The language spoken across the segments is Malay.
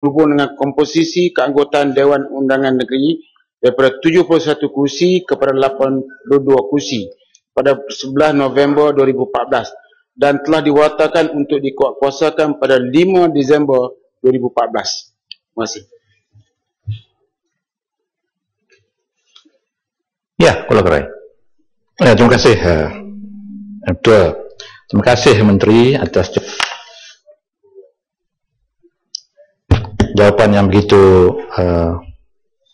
berhubung dengan komposisi keanggotaan Dewan Undangan Negeri daripada 71 kursi kepada 82 kursi pada 11 November 2014 dan telah diwatakan untuk dikuatkuasakan pada 5 Disember 2014. Terima kasih. Ya, Kepala Kerai. Ya, terima kasih Ketua. Terima kasih Menteri atas jawapan yang begitu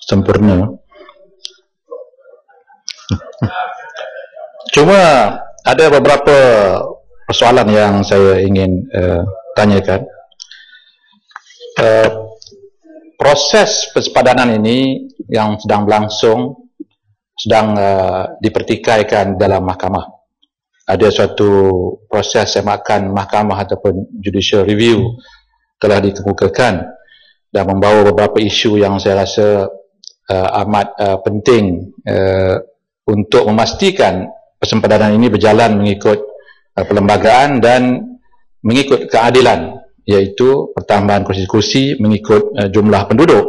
sempurna. Cuma ada beberapa persoalan yang saya ingin tanyakan. Proses persepadanan ini yang sedang berlangsung sedang dipertikaikan dalam mahkamah. Ada suatu proses semakan mahkamah ataupun judicial review telah dikemukakan dan membawa beberapa isu yang saya rasa amat penting untuk memastikan persempadanan ini berjalan mengikut perlembagaan dan mengikut keadilan, iaitu pertambahan kursi-kursi mengikut jumlah penduduk.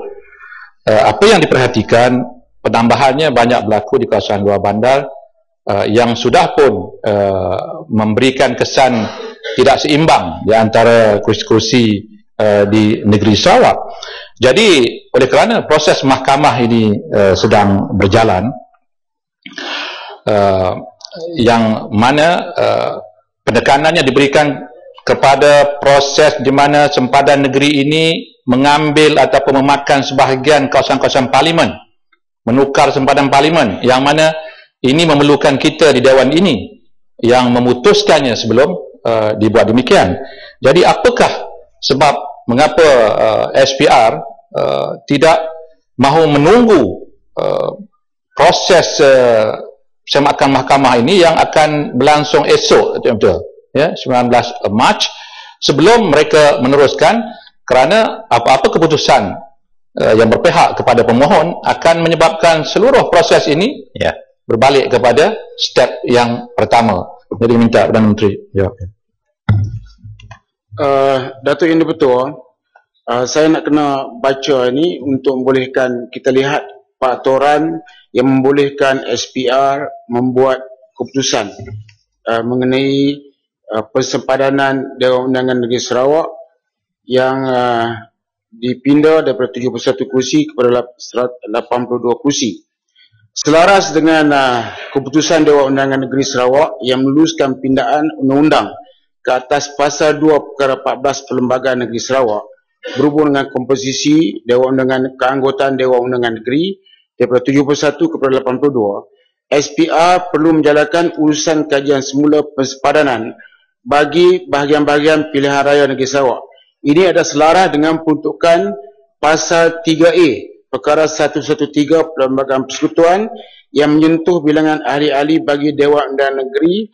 Apa yang diperhatikan, penambahannya banyak berlaku di kawasan luar bandar yang sudah pun memberikan kesan tidak seimbang di antara kursi-kursi di negeri Sarawak. Jadi oleh kerana proses mahkamah ini sedang berjalan, yang mana penekanannya diberikan kepada proses di mana sempadan negeri ini mengambil ataupun memakan sebahagian kawasan-kawasan parlimen, menukar sempadan parlimen, yang mana ini memerlukan kita di Dewan ini yang memutuskannya sebelum dibuat demikian. Jadi apakah sebab mengapa SPR tidak mahu menunggu proses semakan mahkamah ini yang akan berlangsung esok, betul-betul, ya, 19 Mac, sebelum mereka meneruskan, kerana apa-apa keputusan yang berpihak kepada pemohon akan menyebabkan seluruh proses ini berbalik kepada step yang pertama. Jadi minta Perdana Menteri jawab. Datuk Yang Di-Pertua, saya nak kena baca ini untuk membolehkan kita lihat peraturan yang membolehkan SPR membuat keputusan mengenai persempadanan Dewan Undangan Negeri Sarawak yang dipindah daripada 71 kursi kepada 82 kursi. Selaras dengan keputusan Dewan Undangan Negeri Sarawak yang meluluskan pindaan undang-undang ke atas pasal 2 perkara 14 Perlembagaan Negeri Sarawak berhubung dengan komposisi Dewan Undangan keanggotaan Dewan Undangan Negeri daripada 71 kepada 82, SPR perlu menjalankan urusan kajian semula persepadanan bagi bahagian-bahagian pilihan raya Negeri Sarawak. Ini adalah selaras dengan peruntukan pasal 3A perkara 113 Perlembagaan Persekutuan yang menyentuh bilangan ahli-ahli bagi Dewan Undangan Negeri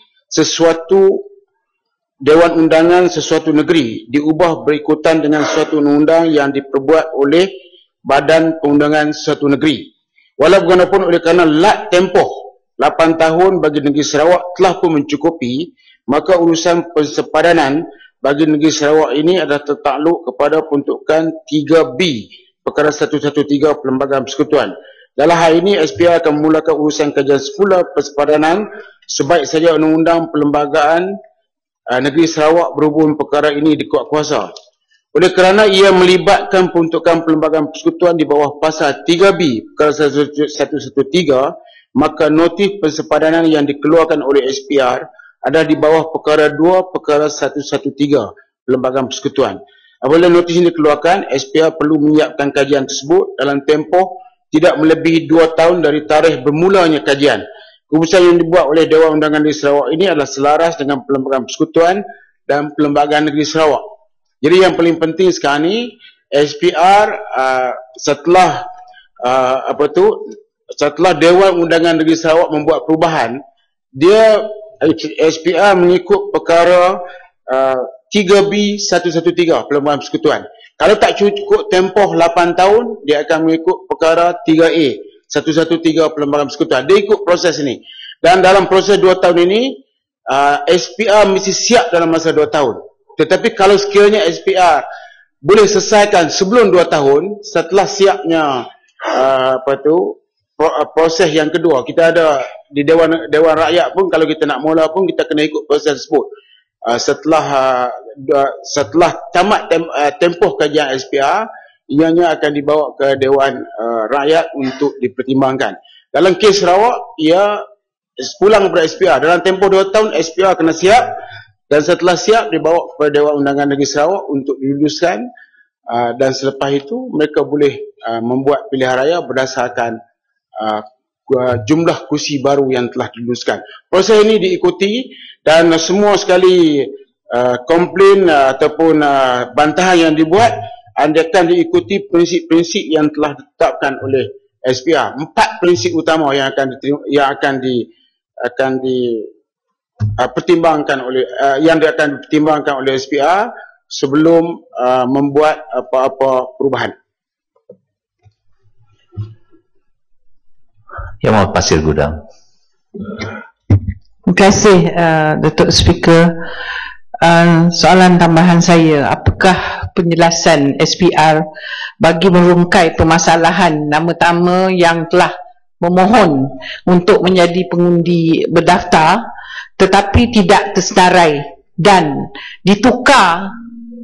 Dewan Undangan sesuatu negeri diubah berikutan dengan suatu undang-undang yang diperbuat oleh Badan Perundangan Suatu Negeri. Walau bagaimanapun, oleh kerana lat tempoh 8 tahun bagi negeri Sarawak telah pun mencukupi, maka urusan persepadanan bagi negeri Sarawak ini adalah tertakluk kepada peruntukan 3B perkara 113 Perlembagaan Persekutuan. Dalam hal ini, SPR akan memulakan urusan kajian semula persepadanan sebaik saja undang-undang perlembagaan negeri Sarawak berhubung perkara ini dikuat kuasa. Oleh kerana ia melibatkan peruntukan perlembagaan persekutuan di bawah pasal 3B perkara 113, maka notis persepadanan yang dikeluarkan oleh SPR adalah di bawah perkara 2 perkara 113 Perlembagaan Persekutuan. Apabila notis ini dikeluarkan, SPR perlu menyiapkan kajian tersebut dalam tempoh tidak melebihi 2 tahun dari tarikh bermulanya kajian. Keputusan yang dibuat oleh Dewan Undangan Negeri Sarawak ini adalah selaras dengan Perlembagaan Persekutuan dan Perlembagaan Negeri Sarawak. Jadi yang paling penting sekarang ni, SPR setelah setelah Dewan Undangan Negeri Sarawak membuat perubahan, dia SPR mengikut perkara 3B 113 Perlembagaan Persekutuan. Kalau tak cukup tempoh 8 tahun, dia akan mengikut perkara 3A 113 Perlembagaan Persekutuan. Dia ikut proses ini. Dan dalam proses 2 tahun ini, SPR mesti siap dalam masa 2 tahun. Tetapi kalau sekiranya SPR boleh selesaikan sebelum 2 tahun setelah siapnya proses yang kedua. Kita ada di Dewan Rakyat pun, kalau kita nak mula pun kita kena ikut proses tersebut. Setelah tamat tempoh kajian SPR, ianya akan dibawa ke Dewan Rakyat untuk dipertimbangkan. Dalam kes Sarawak, ia pulang kepada SPR. Dalam tempoh 2 tahun SPR kena siap, dan setelah siap dibawa kepada Dewan Undangan Negeri Sarawak untuk diluluskan, dan selepas itu mereka boleh membuat pilihan raya berdasarkan jumlah kursi baru yang telah diluluskan. Proses ini diikuti, dan semua sekali komplain ataupun bantahan yang dibuat akan diikuti prinsip-prinsip yang telah ditetapkan oleh SPR. 4 prinsip utama yang akan dipertimbangkan oleh SPR sebelum membuat apa-apa perubahan. Yang Amat Pasir Gudang. Terima kasih Datuk Speaker. Soalan tambahan saya, apakah penjelasan SPR bagi merungkai permasalahan nama-nama yang telah memohon untuk menjadi pengundi berdaftar tetapi tidak tersenarai dan ditukar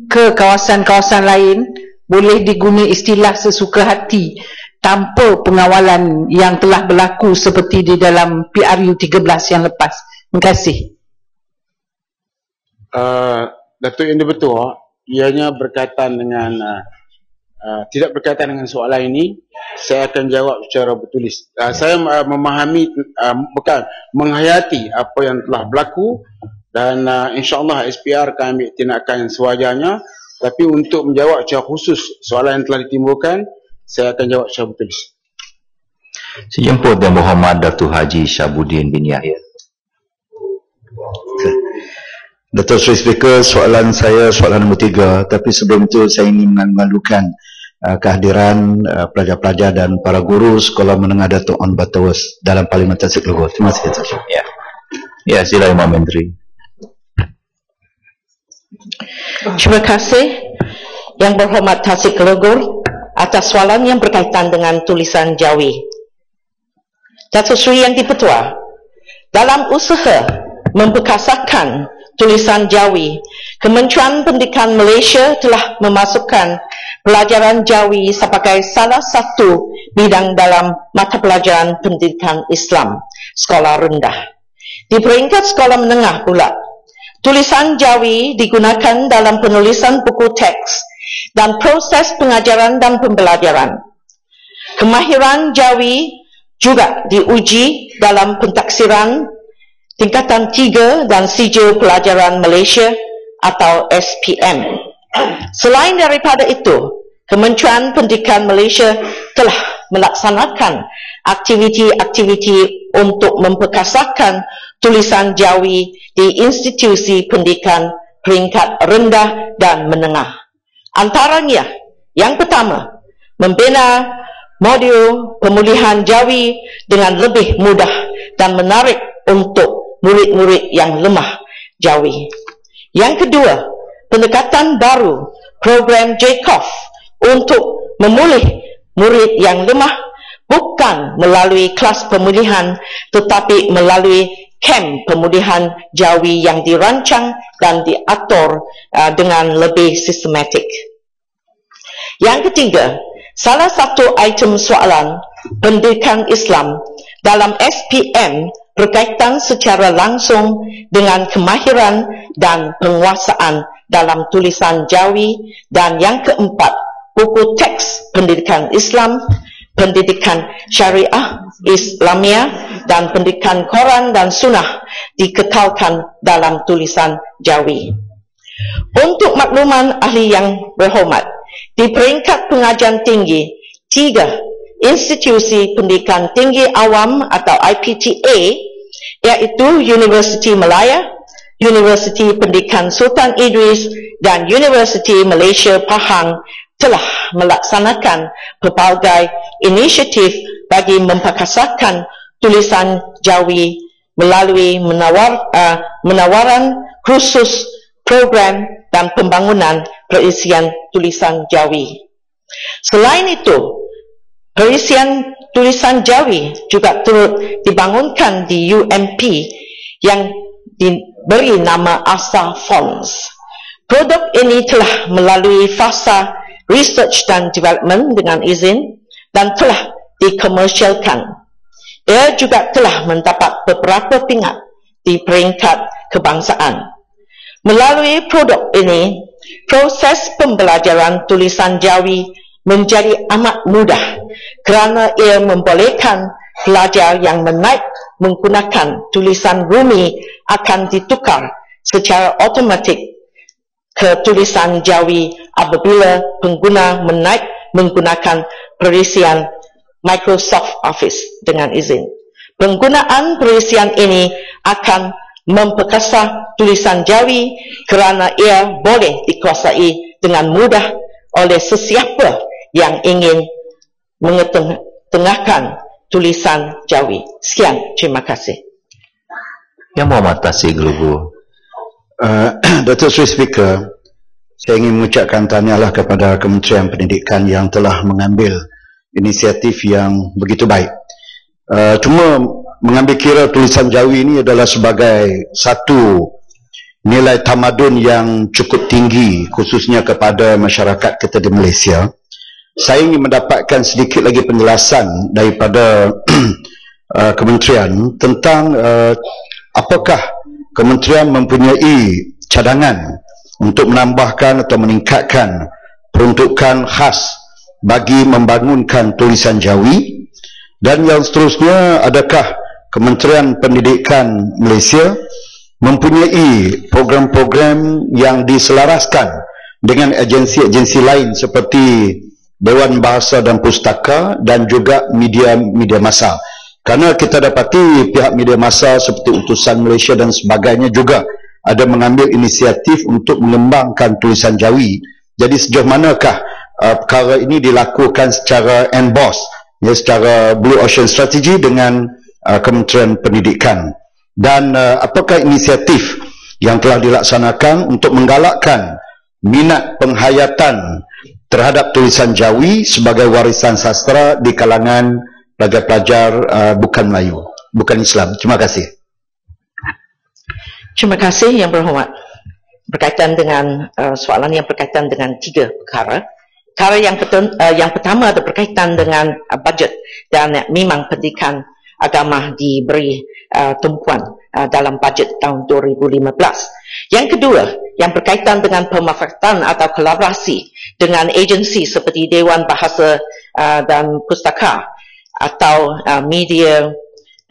ke kawasan-kawasan lain, boleh diguna istilah sesuka hati tanpa pengawalan yang telah berlaku seperti di dalam PRU 13 yang lepas? Terima kasih. Datuk, ini betul. Ianya berkaitan dengan tidak berkaitan dengan soalan ini. Saya akan jawab secara bertulis. Saya memahami, bukan menghayati apa yang telah berlaku, dan insyaAllah SPR akan ambil tindakan sewajarnya. Tapi untuk menjawab secara khusus soalan yang telah ditimbulkan, saya akan jawab secara bertulis. Sejemput Yang Berhormat Datuk Haji Syabuddin bin Yahya. Datuk Seri Speaker, soalan saya soalan nombor 3, tapi sebelum itu saya ingin memalukan kehadiran pelajar-pelajar dan para guru Sekolah Menengah Datuk On Butterworth dalam Parlimen Tasik Legor. Terima kasih, Datuk Seri. Ya, sila Imam Menteri. Terima kasih Yang Berhormat Tasik Legor atas soalan yang berkaitan dengan tulisan Jawi. Datuk Seri Yang di-Pertua, dalam usaha memperkasakan tulisan Jawi, Kementerian Pendidikan Malaysia telah memasukkan pelajaran Jawi sebagai salah satu bidang dalam mata pelajaran pendidikan Islam sekolah rendah. Di peringkat sekolah menengah pula, tulisan Jawi digunakan dalam penulisan buku teks dan proses pengajaran dan pembelajaran. Kemahiran Jawi juga diuji dalam pentaksiran tingkatan 3 dan sijil pelajaran Malaysia atau SPM. Selain daripada itu, Kementerian Pendidikan Malaysia telah melaksanakan aktiviti-aktiviti untuk memperkasakan tulisan Jawi di institusi pendidikan peringkat rendah dan menengah. Antaranya, yang pertama, membina modul pemulihan Jawi dengan lebih mudah dan menarik untuk murid-murid yang lemah Jawi. Yang kedua, pendekatan baru program JCOF untuk memulih murid yang lemah bukan melalui kelas pemulihan tetapi melalui kem pemulihan Jawi yang dirancang dan diatur dengan lebih sistematik. Yang ketiga, salah satu item soalan pendidikan Islam dalam SPM berkaitan secara langsung dengan kemahiran dan penguasaan dalam tulisan Jawi, dan yang keempat, buku teks pendidikan Islam, pendidikan syariah Islamia dan pendidikan Quran dan Sunnah dikekalkan dalam tulisan Jawi. Untuk makluman ahli yang berhormat, di peringkat pengajian tinggi, 3 institusi pendidikan tinggi awam atau IPTA, iaitu Universiti Malaya, Universiti Pendidikan Sultan Idris dan Universiti Malaysia Pahang telah melaksanakan pelbagai inisiatif bagi memperkasakan tulisan Jawi melalui menawaran kursus, program dan pembangunan perisian tulisan Jawi. Selain itu, perisian tulisan Jawi juga turut dibangunkan di UMP yang diberi nama ASA Fonds. Produk ini telah melalui fasa research dan development dengan izin dan telah dikomersialkan. Ia juga telah mendapat beberapa pingat di peringkat kebangsaan. Melalui produk ini, proses pembelajaran tulisan Jawi menjadi amat mudah kerana ia membolehkan pelajar yang menaik menggunakan tulisan Rumi akan ditukar secara automatik ke tulisan Jawi apabila pengguna menaik menggunakan perisian Microsoft Office dengan izin. Penggunaan perisian ini akan memperkasa tulisan Jawi kerana ia boleh dikuasai dengan mudah oleh sesiapa yang ingin mengetengahkan tulisan Jawi. Sekian, terima kasih. Yang Muhammad Tasik Gelugu. Datuk Seri Speaker, saya ingin mengucapkan tahniahlah kepada Kementerian Pendidikan yang telah mengambil inisiatif yang begitu baik. Cuma mengambil kira tulisan Jawi ini adalah sebagai satu nilai tamadun yang cukup tinggi khususnya kepada masyarakat kita di Malaysia. Saya ingin mendapatkan sedikit lagi penjelasan daripada kementerian tentang apakah kementerian mempunyai cadangan untuk menambahkan atau meningkatkan peruntukan khas bagi membangunkan tulisan Jawi, dan yang seterusnya, adakah Kementerian Pendidikan Malaysia mempunyai program-program yang diselaraskan dengan agensi-agensi lain seperti Dewan Bahasa dan Pustaka dan juga media massa. Kerana kita dapati pihak media massa seperti Utusan Malaysia dan sebagainya juga ada mengambil inisiatif untuk mengembangkan tulisan Jawi. Jadi sejauh manakah perkara ini dilakukan secara end-boss, ya, secara Blue Ocean Strategy dengan Kementerian Pendidikan, dan apakah inisiatif yang telah dilaksanakan untuk menggalakkan minat penghayatan terhadap tulisan Jawi sebagai warisan sastra di kalangan pelajar-pelajar bukan Melayu, bukan Islam. Terima kasih. Terima kasih Yang Berhormat. Berkaitan dengan soalan yang berkaitan dengan 3 perkara. Perkara yang pertama ada berkaitan dengan bajet, dan memang pendidikan agama diberi tumpuan dalam bajet tahun 2015. Yang kedua, yang berkaitan dengan pemanfaatan atau kolaborasi dengan agensi seperti Dewan Bahasa dan Pustaka atau media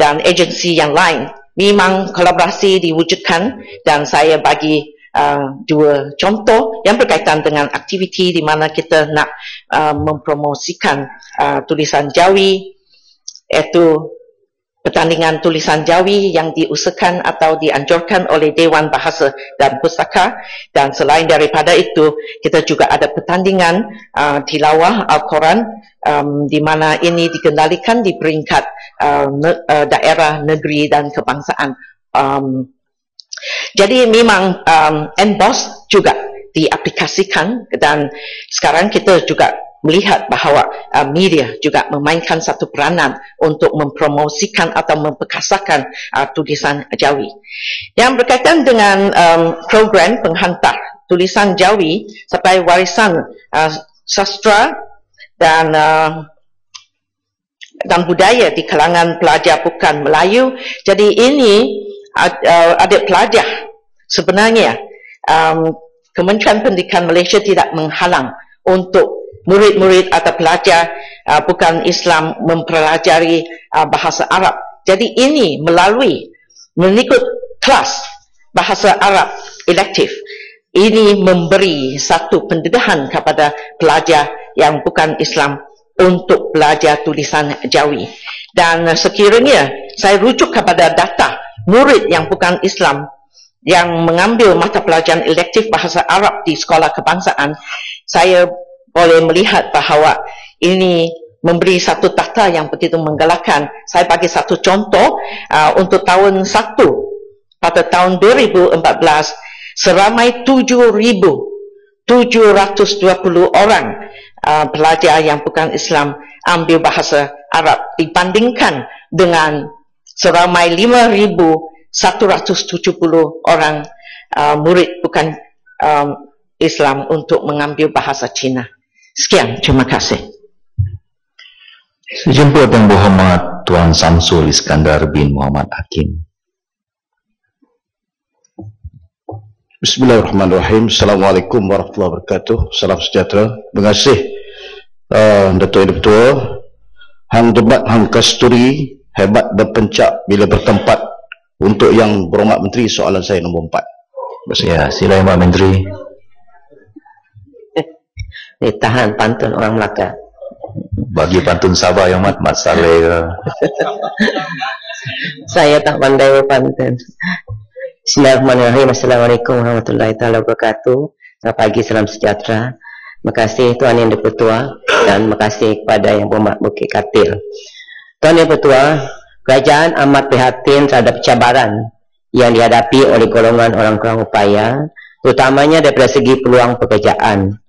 dan agensi yang lain. Memang kolaborasi diwujudkan, dan saya bagi 2 contoh yang berkaitan dengan aktiviti di mana kita nak mempromosikan tulisan Jawi, iaitu pertandingan tulisan Jawi yang diusahakan atau dianjurkan oleh Dewan Bahasa dan Pustaka. Dan selain daripada itu, kita juga ada pertandingan tilawah Al-Quran di mana ini dikendalikan di peringkat daerah, negeri dan kebangsaan. Jadi memang end-boss juga diaplikasikan, dan sekarang kita juga melihat bahawa media juga memainkan satu peranan untuk mempromosikan atau memperkasakan tulisan Jawi. Yang berkaitan dengan program penghantar tulisan Jawi sebagai warisan sastra dan budaya di kalangan pelajar bukan Melayu. Jadi ini adik pelajar sebenarnya Kementerian Pendidikan Malaysia tidak menghalang untuk murid-murid atau pelajar bukan Islam mempelajari bahasa Arab. Jadi ini mengikut kelas bahasa Arab elektif. Ini memberi satu pendedahan kepada pelajar yang bukan Islam untuk belajar tulisan Jawi. Dan sekiranya saya rujuk kepada data murid yang bukan Islam yang mengambil mata pelajaran elektif bahasa Arab di sekolah kebangsaan, saya boleh melihat bahawa ini memberi satu data yang begitu menggalakkan. Saya bagi satu contoh untuk tahun 1 pada tahun 2014, seramai 7,720 orang pelajar yang bukan Islam ambil bahasa Arab dibandingkan dengan seramai 5,170 orang murid bukan Islam untuk mengambil bahasa Cina. Sekian, terima kasih. Sejumpa Yang Berhormat Tuan Samsul Iskandar bin Muhammad Hakim. Bismillahirrahmanirrahim. Assalamualaikum warahmatullahi wabarakatuh. Salam sejahtera. Terima kasih Datuk Yang Ketua. Hang debat hang kasturi hebat dan pencak bila bertempat. Untuk Yang Berhormat Menteri, soalan saya nombor 4. Ya, sila Yang Berhormat Menteri. Tahan pantun orang Melaka. Bagi pantun Sabah Yang Mat Saleh ke? Saya tak pandai berpantun. Bismillahirrahmanirrahim. Assalamualaikum warahmatullahi wabarakatuh. Selamat pagi, salam sejahtera. Terima kasih Tuan Yang Ketua dan terima kasih kepada Yang Berhormat Bukit Katil. Tuan Yang Ketua, kerajaan amat prihatin terhadap cabaran yang dihadapi oleh golongan orang kurang upaya, terutamanya daripada segi peluang pekerjaan.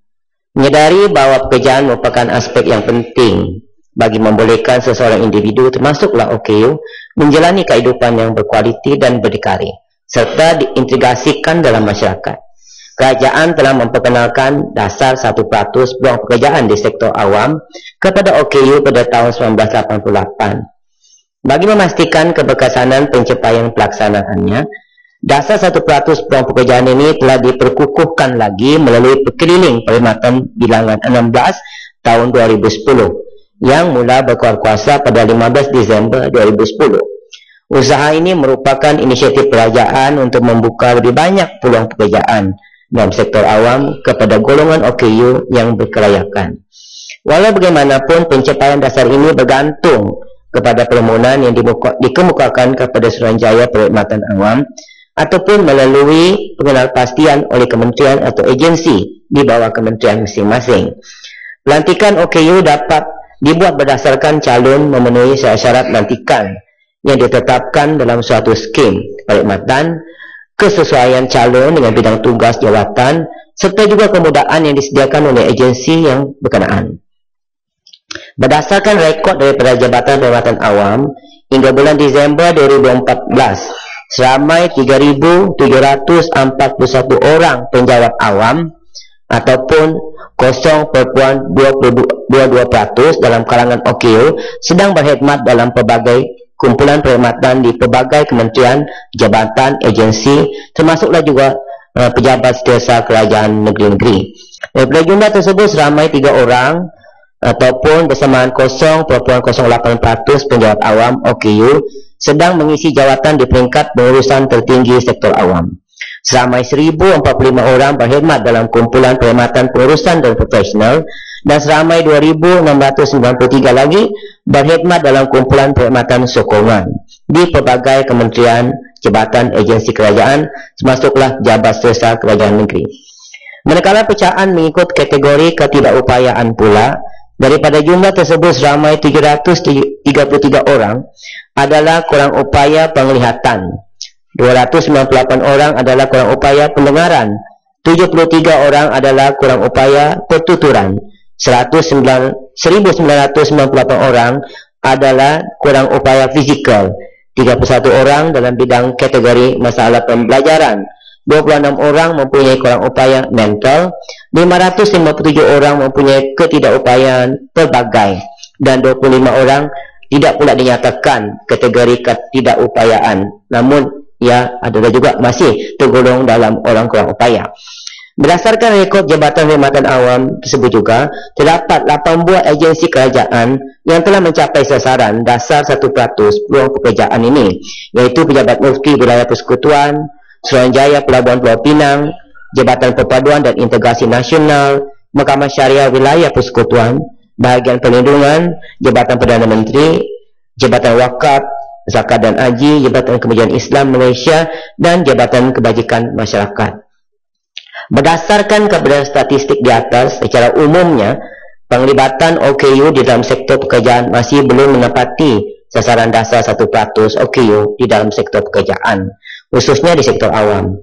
Menyadari bahawa pekerjaan merupakan aspek yang penting bagi membolehkan seseorang individu termasuklah OKU menjalani kehidupan yang berkualiti dan berdikari serta diintegrasikan dalam masyarakat. Kerajaan telah memperkenalkan dasar 1% peluang pekerjaan di sektor awam kepada OKU pada tahun 1988. Bagi memastikan keberkesanan pencapaian pelaksanaannya, dasar 1% peluang pekerjaan ini telah diperkukuhkan lagi melalui Perkeliling Perkhidmatan Bilangan 16 tahun 2010 yang mula berkuasa pada 15 Disember 2010. Usaha ini merupakan inisiatif kerajaan untuk membuka lebih banyak peluang pekerjaan dalam sektor awam kepada golongan OKU yang berkelayakan. Walau bagaimanapun, pencapaian dasar ini bergantung kepada permohonan yang dikemukakan kepada Suruhanjaya Perkhidmatan Awam ataupun melalui pengenalpastian oleh kementerian atau agensi di bawah kementerian masing-masing. Pelantikan OKU dapat dibuat berdasarkan calon memenuhi syarat pelantikan yang ditetapkan dalam suatu skim perkhidmatan, kesesuaian calon dengan bidang tugas jawatan, serta juga kemudahan yang disediakan oleh agensi yang berkenaan. Berdasarkan rekod daripada Jabatan Perkhidmatan Awam, hingga bulan Disember 2014, seramai 3,741 orang penjawat awam ataupun 0.22% dalam kalangan OKU sedang berkhidmat dalam pelbagai kumpulan perkhidmatan di pelbagai kementerian, jabatan, agensi, termasuklah juga pejabat setiausaha kerajaan negeri-negeri. Daripada jumlah tersebut, seramai 3 orang ataupun bersamaan 0.08% penjawat awam OKU sedang mengisi jawatan di peringkat pengurusan tertinggi sektor awam. Seramai 1,045 orang berkhidmat dalam kumpulan perkhidmatan pengurusan dan profesional dan seramai 2,693 lagi berkhidmat dalam kumpulan perkhidmatan sokongan di pelbagai kementerian, jabatan, agensi kerajaan, termasuklah jabat setiausaha kerajaan negeri. Manakala pecahan mengikut kategori ketidakupayaan pula, daripada jumlah tersebut seramai 733 orang adalah kurang upaya penglihatan, 298 orang adalah kurang upaya pendengaran, 73 orang adalah kurang upaya pertuturan, 1,998 orang adalah kurang upaya fizikal, 31 orang dalam bidang kategori masalah pembelajaran, 26 orang mempunyai kurang upaya mental, 557 orang mempunyai ketidakupayaan pelbagai, dan 25 orang tidak pula dinyatakan kategori ketidakupayaan, namun ia adalah juga masih tergolong dalam orang kurang upaya. Berdasarkan rekod Jabatan Perkhidmatan Awam tersebut juga, terdapat 8 buah agensi kerajaan yang telah mencapai sasaran dasar 1% peluang pekerjaan ini, iaitu Pejabat Mufti Wilayah Persekutuan, Suruhanjaya Pelabuhan Pulau Pinang, Jabatan Perpaduan dan Integrasi Nasional, Mahkamah Syariah Wilayah Persekutuan, Bahagian Perlindungan, Jabatan Perdana Menteri, Jabatan Wakaf, Zakat dan Haji, Jabatan Kemajuan Islam Malaysia dan Jabatan Kebajikan Masyarakat. Berdasarkan kepada statistik di atas, secara umumnya penglibatan OKU di dalam sektor pekerjaan masih belum menepati sasaran dasar 1% OKU di dalam sektor pekerjaan, khususnya di sektor awam.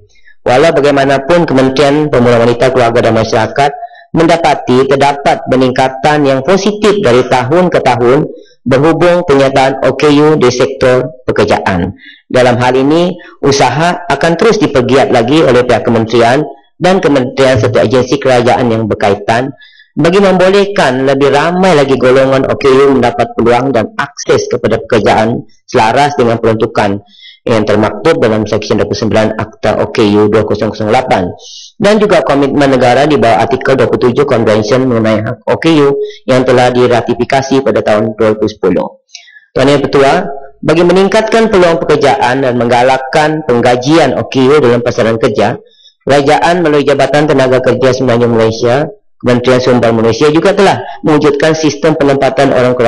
Walau bagaimanapun Kementerian Pemuda Wanita, Keluarga dan Masyarakat mendapati terdapat peningkatan yang positif dari tahun ke tahun berhubung penyertaan OKU di sektor pekerjaan. Dalam hal ini, usaha akan terus dipergiat lagi oleh pihak kementerian dan kementerian serta agensi kerajaan yang berkaitan bagi membolehkan lebih ramai lagi golongan OKU mendapat peluang dan akses kepada pekerjaan selaras dengan peruntukan yang termaktub dalam Seksyen 29 Akta OKU 2008 dan juga komitmen negara di bawah artikel 27 Konvensyen mengenai hak OKU yang telah diratifikasi pada tahun 2010. Tuan Yang Ketua, bagi meningkatkan peluang pekerjaan dan menggalakkan penggajian OKU dalam pasaran kerja, Kerajaan melalui Jabatan Tenaga Kerja Semenanjung Malaysia, Kementerian Sumber Malaysia juga telah mewujudkan sistem penempatan orang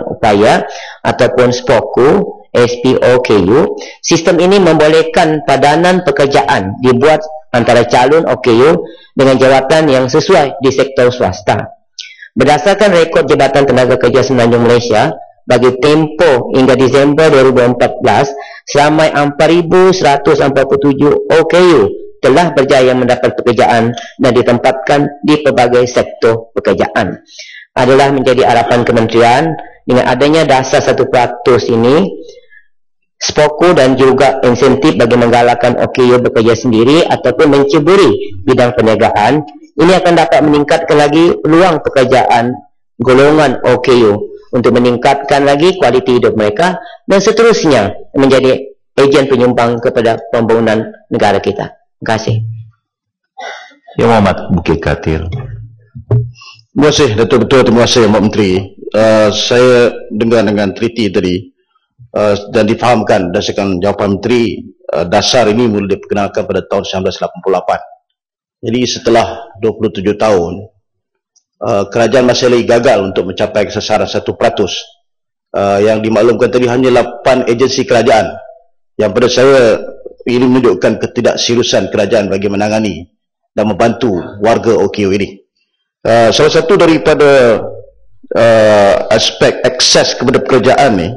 upaya ataupun SPOKU, SPOKU. Sistem ini membolehkan padanan pekerjaan dibuat antara calon OKU dengan jawatan yang sesuai di sektor swasta. Berdasarkan rekod Jabatan Tenaga Kerja Semenanjung Malaysia, bagi tempoh hingga Disember 2014, seramai 4,147 OKU telah berjaya mendapat pekerjaan dan ditempatkan di pelbagai sektor pekerjaan. Adalah menjadi harapan kementerian dengan adanya dasar 1% ini, SPOKU dan juga insentif bagi menggalakkan OKU bekerja sendiri ataupun menceburi bidang perniagaan, ini akan dapat meningkatkan lagi peluang pekerjaan golongan OKU untuk meningkatkan lagi kualiti hidup mereka dan seterusnya menjadi ejen penyumbang kepada pembangunan negara kita. Terima kasih. Yang Muhammad Bukit Katil. Terima kasih Datuk Ketua, terima kasih Pak Menteri. Saya dengar dengan treaty tadi dan difahamkan berdasarkan jawapan Menteri, dasar ini mula diperkenalkan pada tahun 1988. Jadi setelah 27 tahun, kerajaan masih lagi gagal untuk mencapai sasaran 1%. Yang dimaklumkan tadi hanya 8 agensi kerajaan, yang pada saya ini menunjukkan ketidakseriusan kerajaan bagi menangani dan membantu warga OKU ini. Salah satu daripada aspek akses kepada pekerjaan ni,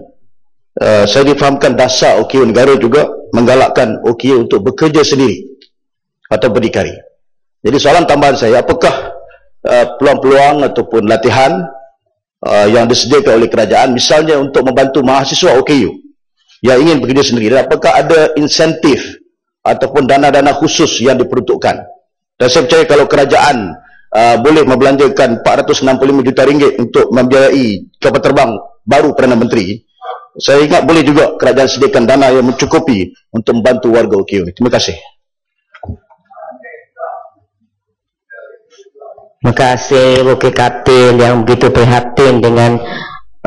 saya difahamkan dasar OKU negara juga menggalakkan OKU untuk bekerja sendiri atau berdikari. Jadi soalan tambahan saya, apakah peluang-peluang ataupun latihan yang disediakan oleh kerajaan misalnya untuk membantu mahasiswa OKU yang ingin bekerja sendiri, dan apakah ada insentif ataupun dana-dana khusus yang diperuntukkan? Dan saya percaya kalau kerajaan boleh membelanjakan 465 juta ringgit untuk membiayai kapal terbang baru Perdana Menteri, saya ingat boleh juga kerajaan sediakan dana yang mencukupi untuk membantu warga OKU. Terima kasih. Terima kasih Bukit Katil yang begitu prihatin dengan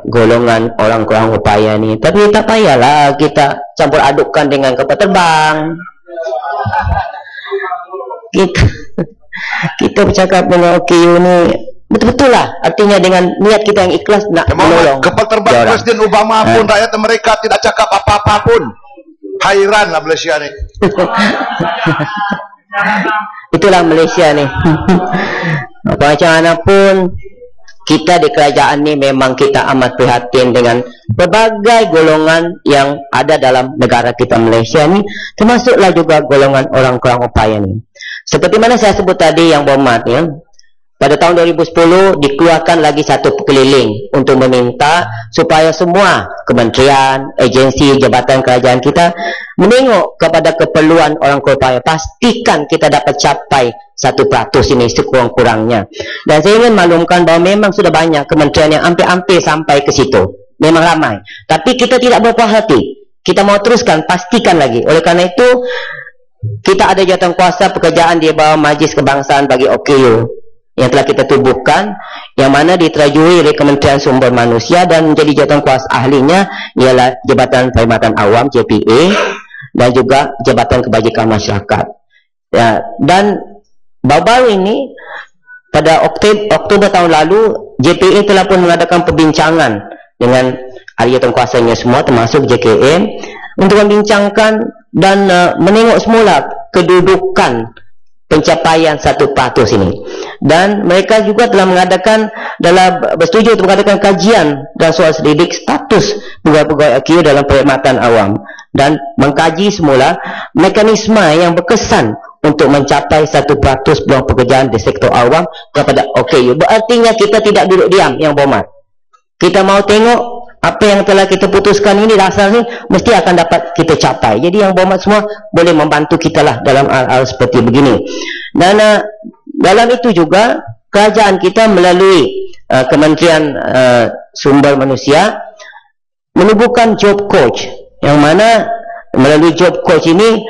golongan orang kurang upaya ni. Tapi tak payahlah kita campur adukkan dengan kapal terbang. Kita bercakap dengan OKU ni betul-betul lah, artinya dengan niat kita yang ikhlas nak menolong. Kapal terbang Presiden Obama pun rakyat mereka tidak cakap apa-apa pun. Hairanlah Malaysia ni. Itulah Malaysia ni. Apa macam mana pun, kita di kerajaan ni memang kita amat prihatin dengan berbagai golongan yang ada dalam negara kita Malaysia ni, termasuklah juga golongan orang kurang upaya ni. Seperti mana saya sebut tadi yang berhormat ya, pada tahun 2010 dikeluarkan lagi satu keliling untuk meminta supaya semua kementerian, agensi, jabatan kerajaan kita menengok kepada keperluan orang kurang upaya. Pastikan kita dapat capai 1% ini sekurang-kurangnya. Dan saya ingin maklumkan bahawa memang sudah banyak kementerian yang hampir-hampir sampai ke situ. Memang ramai. Tapi kita tidak berpuas hati. Kita mau teruskan, pastikan lagi. Oleh kerana itu, kita ada jawatan kuasa pekerjaan di bawah Majlis Kebangsaan bagi OKU yang telah kita tubuhkan, yang mana diterajui oleh Kementerian Sumber Manusia dan menjadi jawatan kuasa ahlinya ialah Jabatan Perkhidmatan Awam JPA dan juga Jabatan Kebajikan Masyarakat. Ya, dan baru-baru ini pada Oktober tahun lalu JPA telah pun mengadakan perbincangan dengan ahli jawatan kuasanya semua termasuk JKM untuk membincangkan dan menengok semula kedudukan pencapaian 1% ini. Dan mereka juga telah bersetuju untuk mengadakan kajian dan soal selidik status pegawai-pegawai OKU dalam perkhidmatan awam dan mengkaji semula mekanisme yang berkesan untuk mencapai 1% peluang pekerjaan di sektor awam kepada OKU. Berartinya kita tidak duduk diam, Yang Berhormat. Kita mau tengok apa yang telah kita putuskan ini rasanya mesti akan dapat kita capai. Jadi Yang Berhormat semua boleh membantu kita lah dalam hal-hal seperti begini. Dan dalam itu juga kerajaan kita melalui Kementerian Sumber Manusia menubuhkan job coach, yang mana melalui job coach ini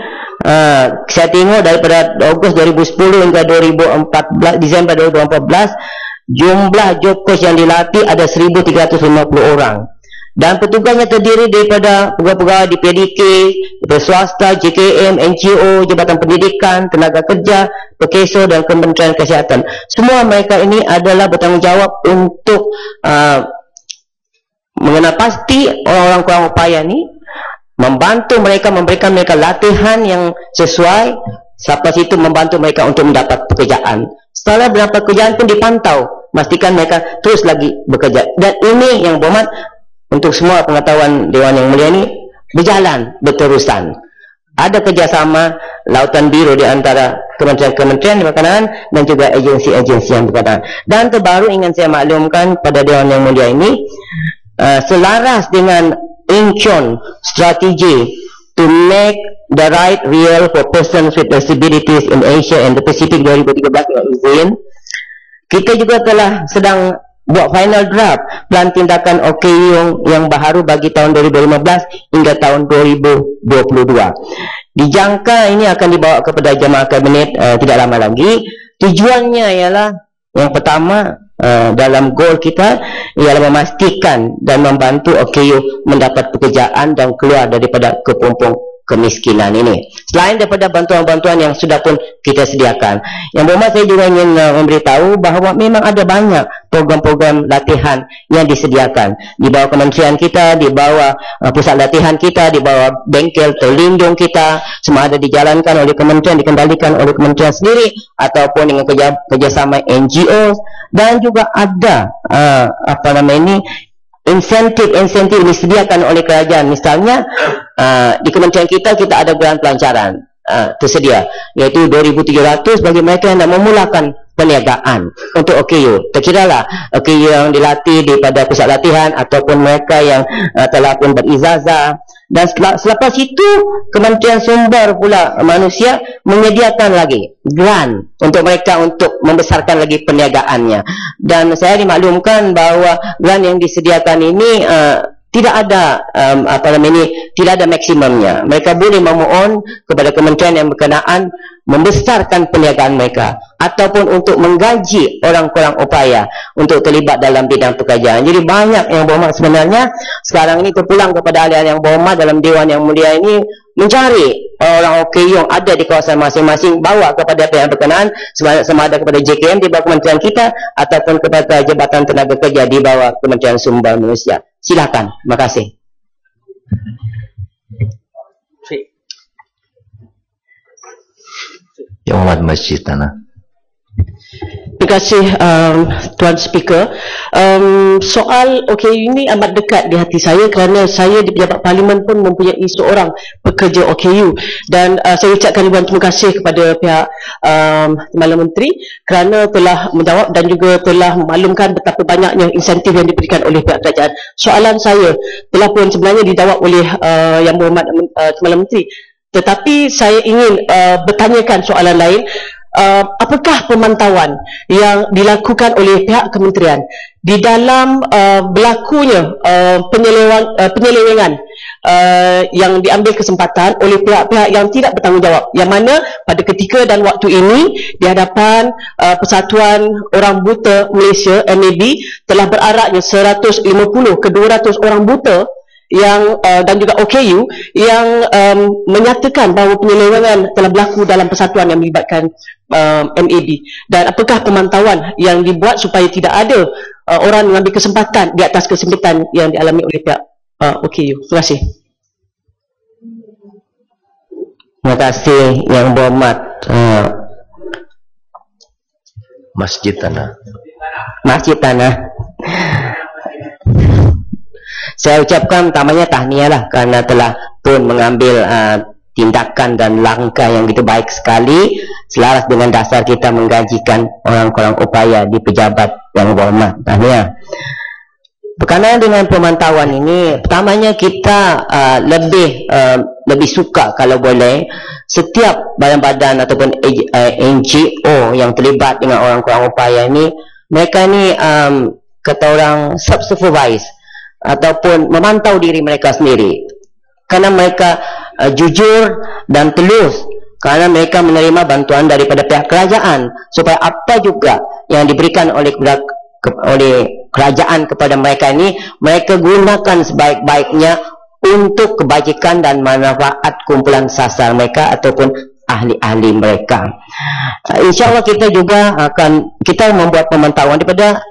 saya tengok daripada Ogos 2010 hingga 2014, Disember 2014, jumlah job coach yang dilatih ada 1,350 orang. Dan petugasnya terdiri daripada pegawai-pegawai di PDK, daripada swasta, JKM, NGO, Jabatan Pendidikan, Tenaga Kerja, Pekeso dan Kementerian Kesihatan. Semua mereka ini adalah bertanggungjawab untuk mengenal pasti orang-orang kurang upaya ini, membantu mereka, memberikan mereka latihan yang sesuai, sampai situ membantu mereka untuk mendapat pekerjaan. Setelah berdapat pekerjaan pun dipantau, pastikan mereka terus lagi bekerja. Dan ini Yang Berhormat, untuk semua pengetahuan Dewan Yang Mulia ini berjalan berterusan. Ada kerjasama lautan biru di antara kementerian-kementerian berkenaan dan juga agensi-agensi yang berkenaan. Dan terbaru ingin saya maklumkan pada Dewan Yang Mulia ini, selaras dengan Incheon strategi to make the right real for persons with disabilities in Asia and the Pacific 2013 kita juga telah sedang buat final draft plan tindakan OKU yang baharu bagi tahun 2015 hingga tahun 2022. Dijangka ini akan dibawa kepada jemaah kabinet tidak lama lagi. Tujuannya ialah yang pertama dalam goal kita ialah memastikan dan membantu OKU mendapat pekerjaan dan keluar daripada kepompong kemiskinan ini. Selain daripada bantuan-bantuan yang sudah pun kita sediakan, Yang Berhormat, saya juga ingin memberitahu bahawa memang ada banyak program-program latihan yang disediakan di bawah kementerian kita, di bawah pusat latihan kita, di bawah bengkel terlindung kita. Semua ada dijalankan oleh kementerian, dikendalikan oleh kementerian sendiri ataupun dengan kerjasama NGO, dan juga ada insentif disediakan oleh kerajaan. Misalnya di kementerian kita ada grant pelancaran tersedia, iaitu 2,700 bagi mereka yang nak memulakan perniagaan untuk OKU. Terkiralah OKU yang dilatih daripada pusat latihan ataupun mereka yang telah pun berizazah. Dan selepas itu Kementerian Sumber pula Manusia menyediakan lagi grant untuk mereka untuk membesarkan lagi perniagaannya. Dan saya dimaklumkan bahawa grant yang disediakan ini tidak ada tidak ada maksimumnya. Mereka boleh memohon kepada kementerian yang berkenaan membesarkan perniagaan mereka ataupun untuk menggaji orang kurang upaya untuk terlibat dalam bidang pekerjaan. Jadi banyak Yang Berhormat sebenarnya sekarang ini terpulang kepada ahli-ahli Yang Berhormat dalam Dewan Yang Mulia ini mencari orang OKU yang ada di kawasan masing-masing, bawa kepada pihak berkenaan, sama ada kepada JKM di bawah kementerian kita ataupun kepada Jabatan Tenaga Kerja di bawah Kementerian Sumber Manusia. Silakan. Terima kasih. Yang Berhormat Masjid Tanah. Terima kasih Tuan Speaker. Soal OKU ini amat dekat di hati saya kerana saya di Pejabat Parlimen pun mempunyai seorang pekerja OKU, dan saya ucapkan ribuan terima kasih kepada pihak Timbalan Menteri kerana telah menjawab dan juga telah memaklumkan betapa banyaknya insentif yang diberikan oleh pihak kerajaan. Soalan saya telah pun sebenarnya dijawab oleh Yang Berhormat Timbalan Menteri, tetapi saya ingin bertanyakan soalan lain. Apakah pemantauan yang dilakukan oleh pihak kementerian di dalam berlakunya penyelewengan yang diambil kesempatan oleh pihak-pihak yang tidak bertanggungjawab, yang mana pada ketika dan waktu ini di hadapan Persatuan Orang Buta Malaysia MAB telah beraraknya 150 ke 200 orang buta yang dan juga OKU yang menyatakan bahawa penyelewengan telah berlaku dalam persatuan yang melibatkan MAB, dan apakah pemantauan yang dibuat supaya tidak ada orang mengambil kesempatan di atas kesempitan yang dialami oleh pihak OKU. Terima kasih. Terima kasih Yang Berhormat Masjid Tanah. Masjid Tanah. Saya ucapkan pertamanya tahniah lah kerana telah pun mengambil tindakan dan langkah yang begitu baik sekali selaras dengan dasar kita menggajikan orang-orang upaya di pejabat yang berhormat. Tahniah. Berkenaan dengan pemantauan ini, pertamanya kita lebih suka kalau boleh setiap badan-badan ataupun NGO yang terlibat dengan orang-orang upaya ini, mereka ni kata orang self-supervise ataupun memantau diri mereka sendiri, kerana mereka jujur dan tulus, kerana mereka menerima bantuan daripada pihak kerajaan supaya apa juga yang diberikan oleh kerajaan kepada mereka ini mereka gunakan sebaik-baiknya untuk kebajikan dan manfaat kumpulan sasar mereka ataupun ahli-ahli mereka. InsyaAllah kita juga kita membuat pemantauan daripada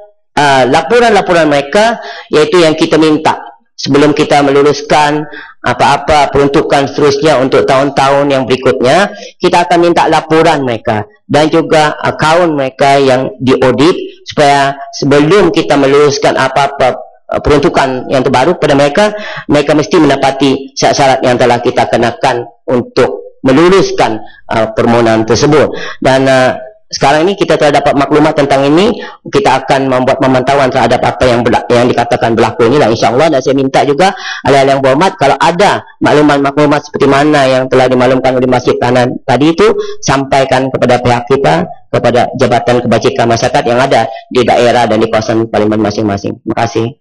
laporan-laporan mereka, iaitu yang kita minta sebelum kita meluluskan apa-apa peruntukan seterusnya untuk tahun-tahun yang berikutnya. Kita akan minta laporan mereka dan juga akaun mereka yang diaudit, supaya sebelum kita meluluskan apa-apa peruntukan yang terbaru pada mereka, mereka mesti menepati syarat-syarat yang telah kita kenakan untuk meluluskan permohonan tersebut. Dan sekarang ini kita telah dapat maklumat tentang ini, kita akan membuat pemantauan terhadap apa yang dikatakan berlaku ini lah, insyaAllah. Dan saya minta juga ahli-ahli yang berhormat, kalau ada maklumat-maklumat seperti mana yang telah dimaklumkan oleh Masjid Tanah tadi itu, sampaikan kepada pihak kita, kepada Jabatan Kebajikan Masyarakat yang ada di daerah dan di kawasan parlimen masing-masing. Terima kasih.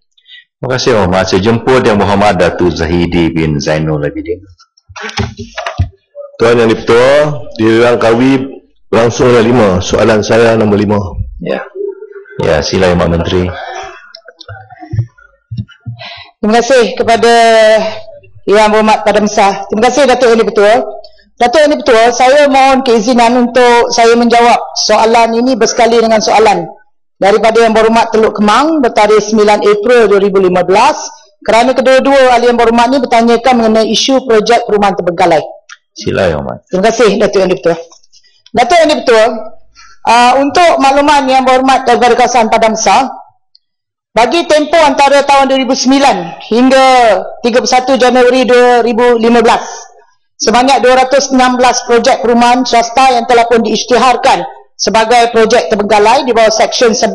Terima kasih Muhammad. Saya jemput Yang Berhormat Datuk Zahidi bin Zainul Abidin. Tuan Yang Dipertua, dirangkaui langsung oleh 5. Soalan saya nombor 5. Ya. Ya, sila Yang Menteri. Terima kasih kepada Yang Berhormat Padang Besar. Terima kasih Datuk Yang Dipertua. Datuk Yang Dipertua, saya mohon keizinan untuk saya menjawab soalan ini bersekali dengan soalan daripada Yang Berhormat Teluk Kemang bertarikh 9 April 2015, kerana kedua-dua ahli Yang Berhormat ini bertanyakan mengenai isu projek perumahan terbengkalai. Sila Yang Berhormat. Terima kasih Datuk Yang Dipertua. Datuk Yang Dipertua, untuk makluman Yang Berhormat daripada kawasan Padang Besar, bagi tempoh antara tahun 2009 hingga 31 Januari 2015, sebanyak 216 projek perumahan swasta yang telah pun diisytiharkan sebagai projek terbengkalai di bawah Seksyen 11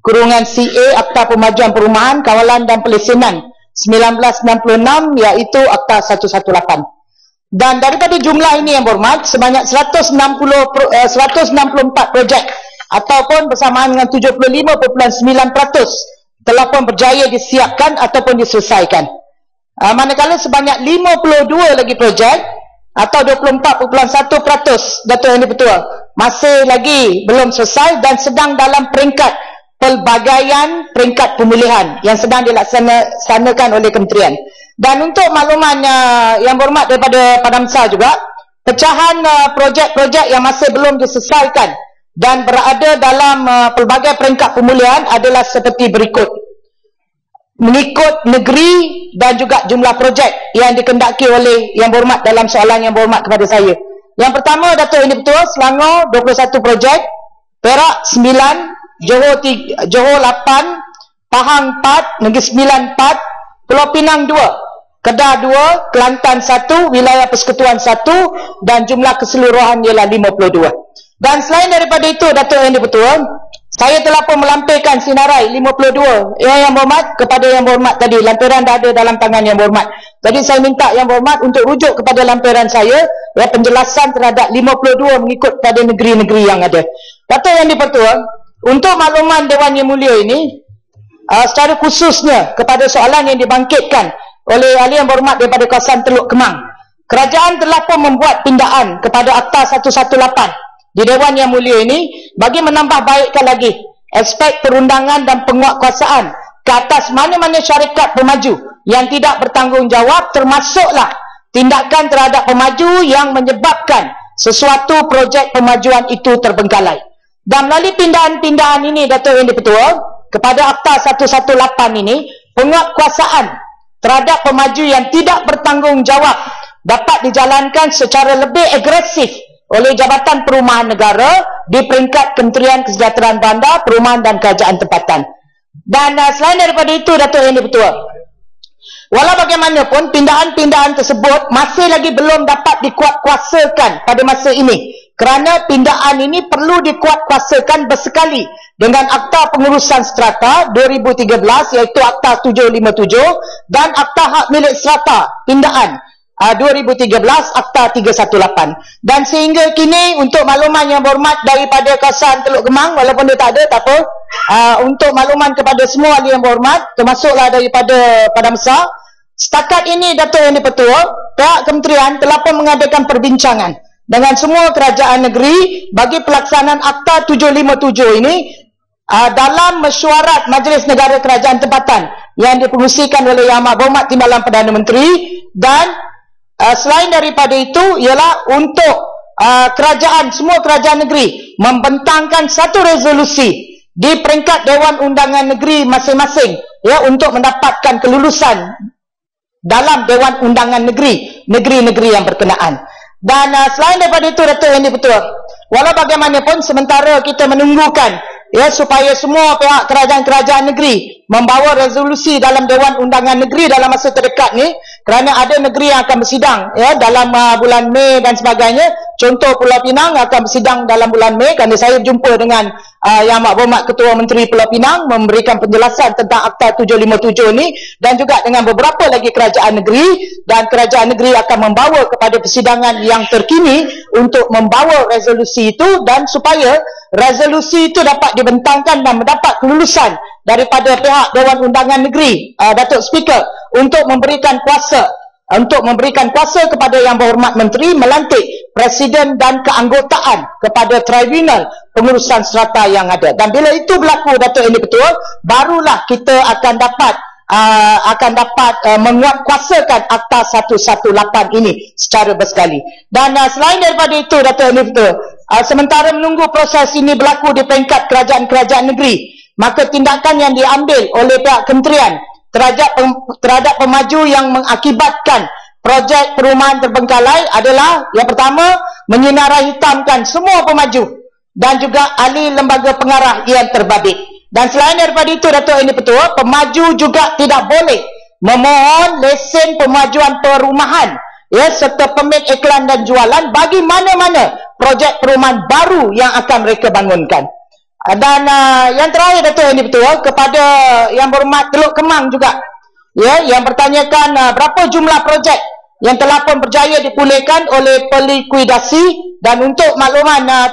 kurungan CA Akta Pemajuan Perumahan, Kawalan dan Pelesenan 1996, iaitu Akta 118. Dan daripada jumlah ini Yang Berhormat, sebanyak 164 projek ataupun bersamaan dengan 75.9% telah pun berjaya disiapkan ataupun diselesaikan. Manakala sebanyak 52 lagi projek atau 24.1% Datuk Yang Dipertua masih lagi belum selesai dan sedang dalam peringkat pelbagaian peringkat pemilihan yang sedang dilaksanakan oleh kementerian. Dan untuk makluman Yang Berhormat daripada Padang Besar juga, pecahan projek-projek yang masih belum diselesaikan dan berada dalam pelbagai peringkat pemulihan adalah seperti berikut. Mengikut negeri dan juga jumlah projek yang dikendaki oleh Yang Berhormat dalam soalan Yang Berhormat kepada saya. Yang pertama, Datuk Yang Dipertua, Selangor 21 projek, Perak 9, Johor 8, Pahang 4, Negeri Sembilan 4, Pulau Pinang 2, Kedah 2, Kelantan 1, Wilayah Persekutuan 1, dan jumlah keseluruhan ialah 52. Dan selain daripada itu, Datuk Yang Dipertua, saya telah pun melampirkan sinarai 52 Yang Berhormat kepada Yang Berhormat tadi. Lampiran dah ada dalam tangan Yang Berhormat. Jadi saya minta Yang Berhormat untuk rujuk kepada lampiran saya, penjelasan terhadap 52 mengikut pada negeri-negeri yang ada. Datuk Yang Dipertua, untuk makluman Dewan Yang Mulia ini, secara khususnya kepada soalan yang dibangkitkan oleh ahli Yang Berhormat daripada kawasan Teluk Kemang, kerajaan telah pun membuat pindaan kepada Akta 118 di Dewan Yang Mulia ini bagi menambah baikkan lagi aspek perundangan dan penguatkuasaan ke atas mana-mana syarikat pemaju yang tidak bertanggungjawab, termasuklah tindakan terhadap pemaju yang menyebabkan sesuatu projek pemajuan itu terbengkalai. Dan melalui pindaan-pindaan ini, Datuk Yang Dipertua, kepada Akta 118 ini, penguatkuasaan terhadap pemaju yang tidak bertanggungjawab dapat dijalankan secara lebih agresif oleh Jabatan Perumahan Negara di peringkat Kementerian Kesejahteraan Bandar, Perumahan dan Kerajaan Tempatan. Dan selain daripada itu, Datuk Yang di-Pertua, walau bagaimanapun pindahan-pindahan tersebut masih lagi belum dapat dikuatkuasakan pada masa ini, kerana pindahan ini perlu dikuatkuasakan bersekali dengan Akta Pengurusan Strata 2013 iaitu Akta 757 dan Akta Hak Milik Strata Pindahan 2013 Akta 318. Dan sehingga kini untuk makluman yang berhormat daripada kawasan Teluk Kemang, walaupun dia tak ada, tak apa, untuk makluman kepada semua ahli yang berhormat, termasuklah daripada Padang Besar, setakat ini Datuk Yang di-Pertua, pihak kementerian telah pun mengadakan perbincangan dengan semua kerajaan negeri bagi pelaksanaan Akta 757 ini dalam mesyuarat Majlis Negara Kerajaan Tempatan yang dipengerusikan oleh Yang Amat Berhormat Timbalan Perdana Menteri. Dan selain daripada itu ialah untuk kerajaan, semua kerajaan negeri membentangkan satu resolusi di peringkat Dewan Undangan Negeri masing-masing, ya, untuk mendapatkan kelulusan dalam Dewan Undangan Negeri, negeri-negeri yang berkenaan. Dan selain daripada itu, Datuk Yang di-Pertua, walau bagaimanapun sementara kita menunggukan, ya, supaya semua pihak kerajaan-kerajaan negeri membawa resolusi dalam Dewan Undangan Negeri dalam masa terdekat ni, kerana ada negeri yang akan bersidang, ya, dalam bulan Mei dan sebagainya. Contoh Pulau Pinang akan bersidang dalam bulan Mei, kerana saya berjumpa dengan Yang Amat Berhormat Ketua Menteri Pulau Pinang memberikan penjelasan tentang Akta 757 ni, dan juga dengan beberapa lagi kerajaan negeri. Dan kerajaan negeri akan membawa kepada persidangan yang terkini untuk membawa resolusi itu, dan supaya resolusi itu dapat dibentangkan dan mendapat kelulusan daripada pihak Dewan Undangan Negeri, Datuk Speaker, untuk memberikan kuasa kepada Yang Berhormat Menteri melantik Presiden dan keanggotaan kepada Tribunal Pengurusan Strata yang ada. Dan bila itu berlaku, Datuk Yang di-Pertua, barulah kita akan dapat menguatkuasakan Akta 118 ini secara bersekali. Dan selain daripada itu, Datuk Yang di-Pertua, sementara menunggu proses ini berlaku di peringkat kerajaan-kerajaan negeri, maka tindakan yang diambil oleh pihak kementerian terhadap pemaju yang mengakibatkan projek perumahan terbengkalai adalah, yang pertama, menyinarai hitamkan semua pemaju dan juga ahli lembaga pengarah yang terbabit. Dan selain daripada itu, Datuk Yang di-Pertua, pemaju juga tidak boleh memohon lesen pemajuan perumahan, ya, serta permit iklan dan jualan bagi mana-mana projek perumahan baru yang akan mereka bangunkan. Dan yang terakhir, Datuk Yang di-Pertua, kepada Yang Berhormat Teluk Kemang juga, ya, yang bertanyakan berapa jumlah projek yang telah pun berjaya dipulihkan oleh pelikuidasi. Dan untuk makluman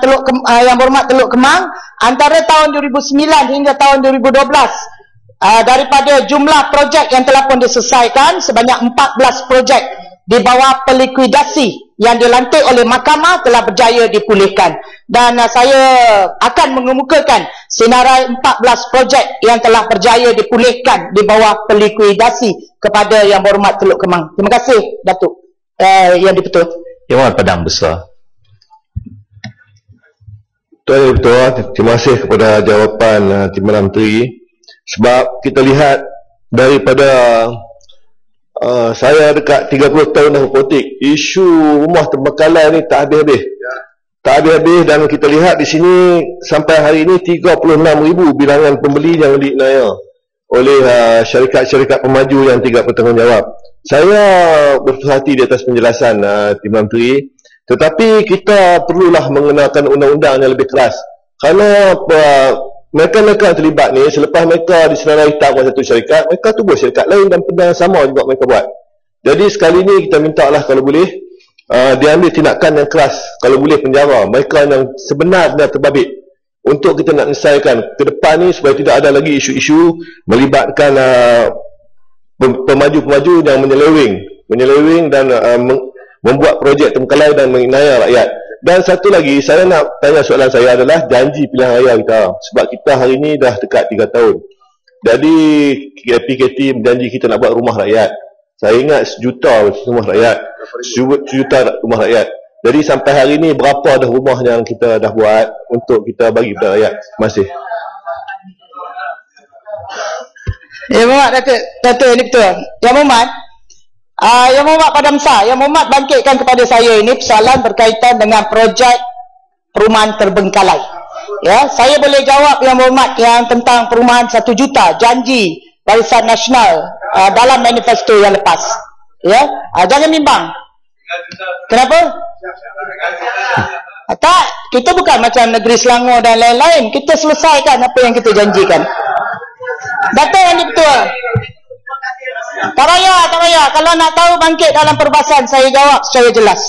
Yang Berhormat Teluk Kemang, antara tahun 2009 hingga tahun 2012, daripada jumlah projek yang telah pun diselesaikan, sebanyak 14 projek di bawah pelikuidasi yang dilantik oleh mahkamah telah berjaya dipulihkan. Dan saya akan mengemukakan senarai 14 projek yang telah berjaya dipulihkan di bawah pelikuidasi kepada Yang Berhormat Teluk Kemang. Terima kasih, Datuk Yang di-Pertua. Yang Berhormat Padang Besar. Tuan Yang di-Pertua, terima kasih kepada jawapan Timbalan Menteri. Sebab kita lihat daripada saya dekat 30 tahun dalam politik, isu rumah terbengkalai ni tak habis-habis. Tak habis-habis, dan kita lihat di sini sampai hari ini 36,000 bilangan pembeli yang diinaya oleh syarikat-syarikat pemaju yang tidak bertanggungjawab. Saya berhati di atas penjelasan Timbalan Menteri, tetapi kita perlulah mengenakan undang-undang yang lebih keras. Kerana mereka-mereka yang terlibat ni, selepas mereka disenarai hitam oleh satu syarikat, mereka tubuh syarikat lain dan benda yang sama juga mereka buat. Jadi sekali ni kita minta lah, kalau boleh diambil tindakan yang keras, kalau boleh penjara mereka yang sebenar-benar terbabit, untuk kita nak selesaikan ke depan ni, supaya tidak ada lagi isu-isu melibatkan pemaju-pemaju yang menyeleweng dan membuat projek terbengkalai dan menginaya rakyat. Dan satu lagi, saya nak tanya, soalan saya adalah janji pilihan raya kita. Sebab kita hari ini dah dekat 3 tahun. Jadi PKT berjanji kita nak buat rumah rakyat. Saya ingat 1 juta rumah rakyat. 1 juta rumah rakyat. Jadi sampai hari ini berapa dah rumah yang kita dah buat untuk kita bagi kepada rakyat? Terima kasih. Yang Berhormat Datuk Yang di-Pertua. Yang Berhormat, Yang Berhormat Padang Besar, Yang Berhormat bangkitkan kepada saya ini persoalan berkaitan dengan projek perumahan terbengkalai. Ya, saya boleh jawab yang berhormat yang tentang perumahan 1 juta janji Barisan Nasional dalam manifesto yang lepas. Ya, jangan bimbang. Kenapa? Tak, kita bukan macam negeri Selangor dan lain-lain. Kita selesaikan apa yang kita janjikan. Betul yang betul. Tak payah. Kalau nak tahu bangkit dalam perbahasan, saya jawab secara jelas.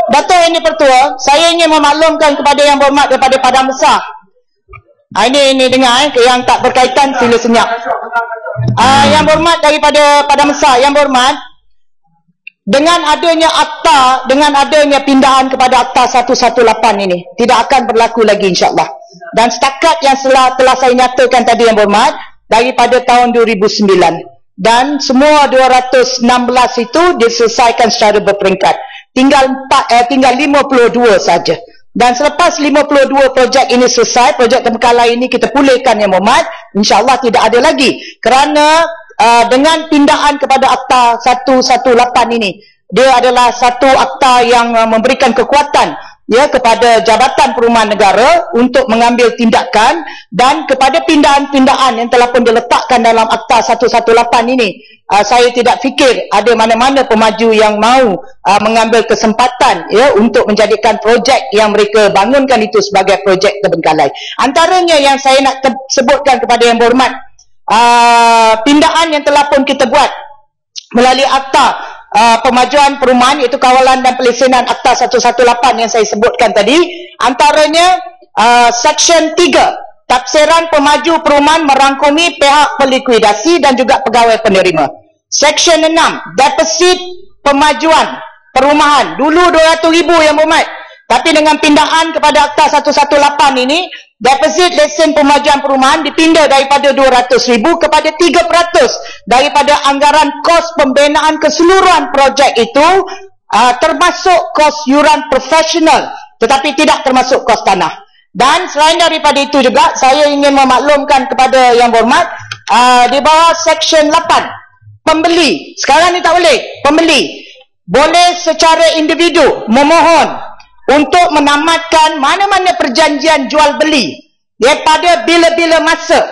Dato' ini Pertua, saya ingin memaklumkan kepada yang berhormat daripada Padang Besar. Ini dengar yang tak berkaitan, sila senyap. Yang berhormat daripada Padang Besar, yang berhormat, dengan adanya akta, dengan adanya pindahan kepada akta 118 ini, tidak akan berlaku lagi insyaAllah. Dan setakat yang telah saya nyatakan tadi yang berhormat, daripada tahun 2009. Dan semua 216 itu diselesaikan secara berperingkat. Tinggal 52 saja. Dan selepas 52 projek ini selesai, projek terbengkalai ini kita pulihkan yang berhormat, insyaAllah tidak ada lagi. Kerana dengan pindahan kepada akta 118 ini, dia adalah satu akta yang memberikan kekuatan ya kepada Jabatan Perumahan Negara untuk mengambil tindakan, dan kepada pindahan-pindahan yang telah pun diletakkan dalam akta 118 ini, saya tidak fikir ada mana-mana pemaju yang mahu mengambil kesempatan ya untuk menjadikan projek yang mereka bangunkan itu sebagai projek terbengkalai. Antaranya yang saya nak sebutkan kepada yang berhormat, pindahan yang telah pun kita buat melalui akta pemajuan perumahan, iaitu kawalan dan pelesenan akta 118 yang saya sebutkan tadi. Antaranya Seksyen 3, Tafsiran Pemaju Perumahan merangkumi pihak pelikuidasi dan juga pegawai penerima. Seksyen 6, Deposit Pemajuan Perumahan, dulu 200,000 yang berhormat, tapi dengan pindahan kepada akta 118 ini, deposit lesen pemajuan perumahan dipindah daripada 200,000 kepada 3% daripada anggaran kos pembinaan keseluruhan projek itu, termasuk kos yuran profesional, tetapi tidak termasuk kos tanah. Dan selain daripada itu juga, saya ingin memaklumkan kepada yang berhormat, di bawah Seksyen 8, pembeli, sekarang ni tak boleh, pembeli boleh secara individu memohon untuk menamatkan mana-mana perjanjian jual beli daripada bila-bila masa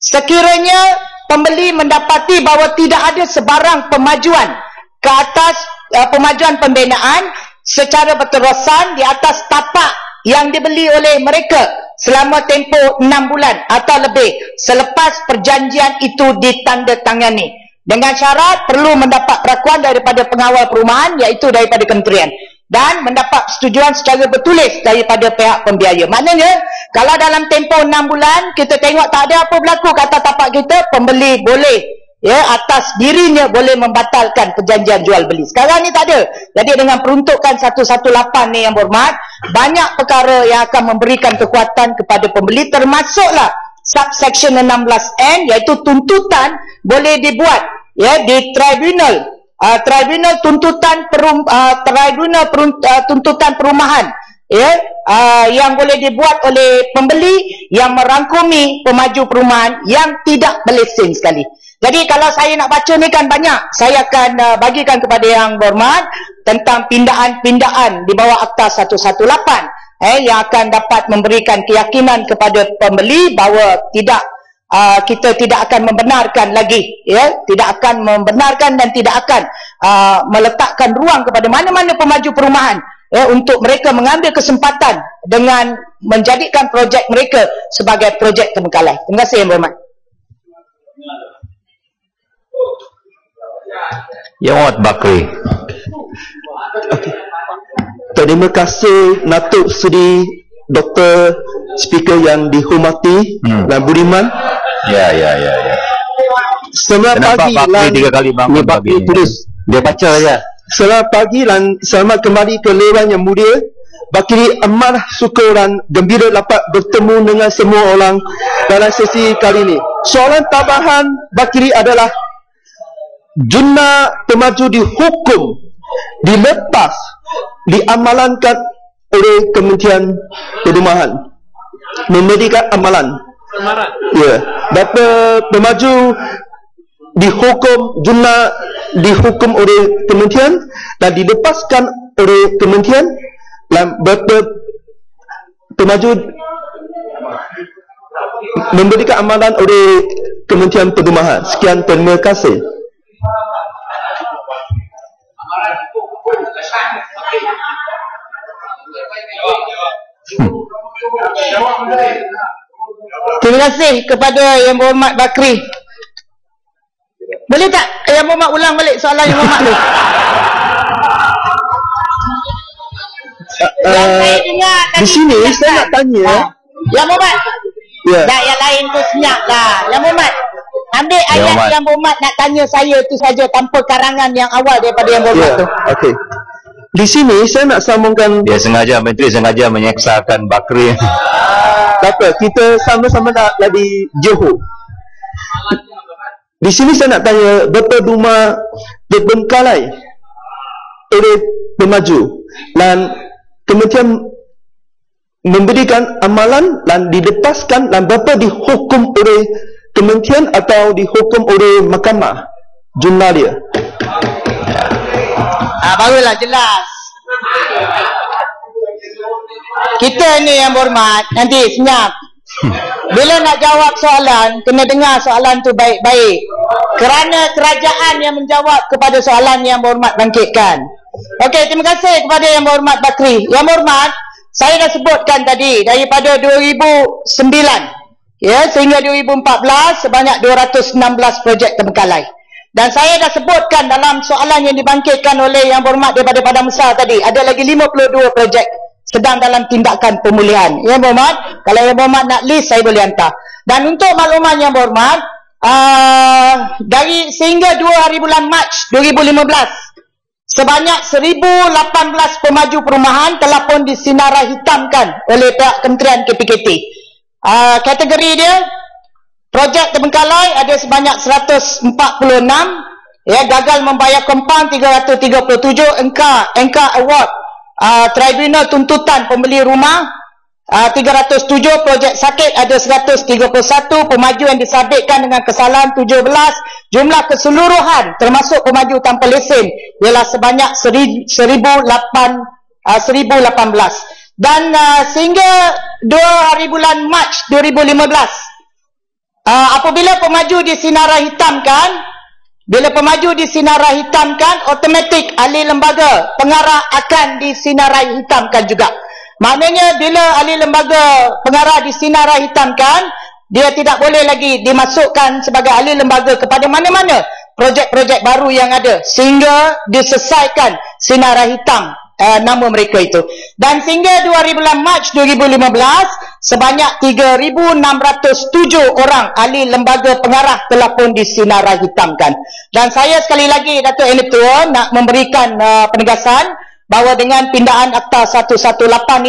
sekiranya pembeli mendapati bahawa tidak ada sebarang pemajuan ke atas pemajuan pembinaan secara berterusan di atas tapak yang dibeli oleh mereka selama tempoh 6 bulan atau lebih selepas perjanjian itu ditandatangani, dengan syarat perlu mendapat perakuan daripada pengawal perumahan, iaitu daripada kementerian, dan mendapat persetujuan secara bertulis daripada pihak pembiaya. Maknanya, kalau dalam tempoh 6 bulan kita tengok tak ada apa berlaku kat atas tapak kita, pembeli boleh ya atas dirinya boleh membatalkan perjanjian jual beli. Sekarang ni tak ada. Jadi dengan peruntukan 118 ni yang berhormat, banyak perkara yang akan memberikan kekuatan kepada pembeli, termasuklah subsection 16N, iaitu tuntutan boleh dibuat ya di tribunal tuntutan tuntutan perumahan ya yang boleh dibuat oleh pembeli yang merangkumi pemaju perumahan yang tidak berlesen sekali. Jadi kalau saya nak baca ni kan banyak, saya akan bagikan kepada yang berhormat tentang pindahan-pindahan di bawah akta 118 yang akan dapat memberikan keyakinan kepada pembeli bahawa kita tidak akan membenarkan lagi ya, tidak akan membenarkan dan tidak akan meletakkan ruang kepada mana-mana pemaju perumahan ya untuk mereka mengambil kesempatan dengan menjadikan projek mereka sebagai projek terbengkalai. Terima kasih yang berhormat. Yang Muhammad Bakri. Terima kasih Datuk Seri Dr. Speaker yang dihormati dan budiman. Ya. Selamat pagi lan 3 kali bangun pagi tulis. Dia baca saja. Selamat pagi dan selamat kembali ke Dewan Yang Mulia. Bakri amat syukur dan gembira dapat bertemu dengan semua orang dalam sesi kali ini. Soalan tambahan Bakri adalah, Jurnal Pemaju dihukum dilepas diamalankan oleh Kementerian Perumahan, memberikan amalan. Ya, dapat pemaju dihukum, jurnal dihukum oleh kementerian dan dilepaskan oleh kementerian, dan pemaju memberikan amalan oleh Kementerian Perumahan. Sekian, terima kasih. Terima kasih kepada Yang Berhormat Bakri. Boleh tak Yang Berhormat ulang balik soalan Yang Berhormat tu? Yang saya dengar di sini saya nak tanya. Yang Berhormat. Ya. Dah, yang lain tu senyap lah. Yang Berhormat, ambil ayat Yang Berhormat nak tanya saya tu saja tanpa karangan yang awal daripada Yang Berhormat tu. Okey. Di sini saya nak sambungkan. Dia sengaja, Menteri sengaja menyeksakan Bakri. Tak apa, kita sama-sama nak di Johor. Di sini saya nak tanya, berapa rumah terbengkalai oleh pemaju dan kemudian memberikan amalan dan dilepaskan, dan berapa dihukum oleh kementerian atau dihukum oleh mahkamah jumlah dia? Barulah jelas. Kita ni Yang Berhormat, nanti senyap. Bila nak jawab soalan, kena dengar soalan tu baik-baik. Kerana kerajaan yang menjawab kepada soalan Yang Berhormat bangkitkan. Okey, terima kasih kepada Yang Berhormat Bakri. Yang Berhormat, saya dah sebutkan tadi, daripada 2009 ya, sehingga 2014 sebanyak 216 projek terbengkalai. Dan saya dah sebutkan dalam soalan yang dibangkitkan oleh Yang Berhormat daripada Padang Besar tadi, ada lagi 52 projek sedang dalam tindakan pemulihan. Yang Berhormat, kalau Yang Berhormat nak list, saya boleh hantar. Dan untuk makluman Yang Berhormat, dari sehingga 2 hari bulan Mac 2015, sebanyak 1018 pemaju perumahan telah pun disinarai hitamkan oleh pihak Kementerian KPKT. Kategori dia, projek terbengkalai ada sebanyak 146, ya, gagal membayar kompaun 337, engkar award tribunal tuntutan pembeli rumah 307, projek sakit ada 131, pemaju yang disabitkan dengan kesalahan 17, jumlah keseluruhan termasuk pemaju tanpa lesen ialah sebanyak 1018. Dan sehingga 2 hari bulan Mac 2015, apabila pemaju disinarai hitamkan, bila pemaju disinarai hitamkan, automatik ahli lembaga pengarah akan disinarai hitamkan juga. Maknanya bila ahli lembaga pengarah disinarai hitamkan, dia tidak boleh lagi dimasukkan sebagai ahli lembaga kepada mana-mana projek-projek baru yang ada sehingga diselesaikan sinarai hitam nama mereka itu. Dan sehingga 2 hari bulan Mac 2015, sebanyak 3,607 orang ahli lembaga pengarah telah pun disinarai hitamkan. Dan saya sekali lagi, Datuk Yang Di-Pertua, nak memberikan penegasan bahawa dengan pindaan Akta 118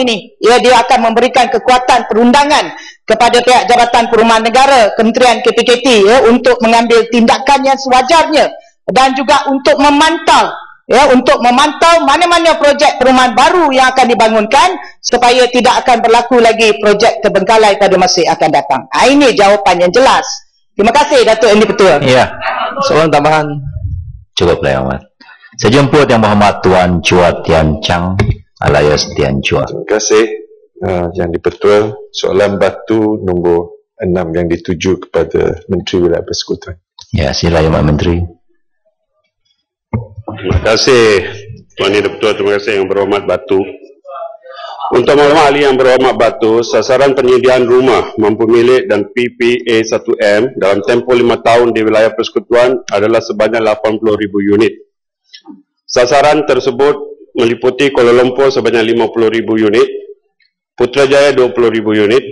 ini, dia akan memberikan kekuatan perundangan kepada pihak Jabatan Perumahan Negara, Kementerian KPKT, untuk mengambil tindakan yang sewajarnya dan juga untuk memantau mana-mana projek perumahan baru yang akan dibangunkan supaya tidak akan berlaku lagi projek terbengkalai pada masa yang akan datang. Ini jawapan yang jelas. Terima kasih, Datuk Yang Di-Pertua. Ya, soalan tambahan. Cukuplah Yang Berhormat. Saya jemput Yang Berhormat Tuan Chua Tian Chang alias Tian Chua. Terima kasih Yang Di-Pertua. Soalan batu nombor 6 yang dituju kepada Menteri Wilayah Persekutuan. Ya, sila Yang Menteri. Terima kasih Tuan Yang Di-Pertua. Terima kasih Yang Berhormat Batu. Untuk maklumat ahli Yang Berhormat Batu, sasaran penyediaan rumah mampu milik dan PPA 1M dalam tempoh 5 tahun di wilayah persekutuan adalah sebanyak 80,000 unit. Sasaran tersebut meliputi Kuala Lumpur sebanyak 50,000 unit, Putrajaya 20,000 unit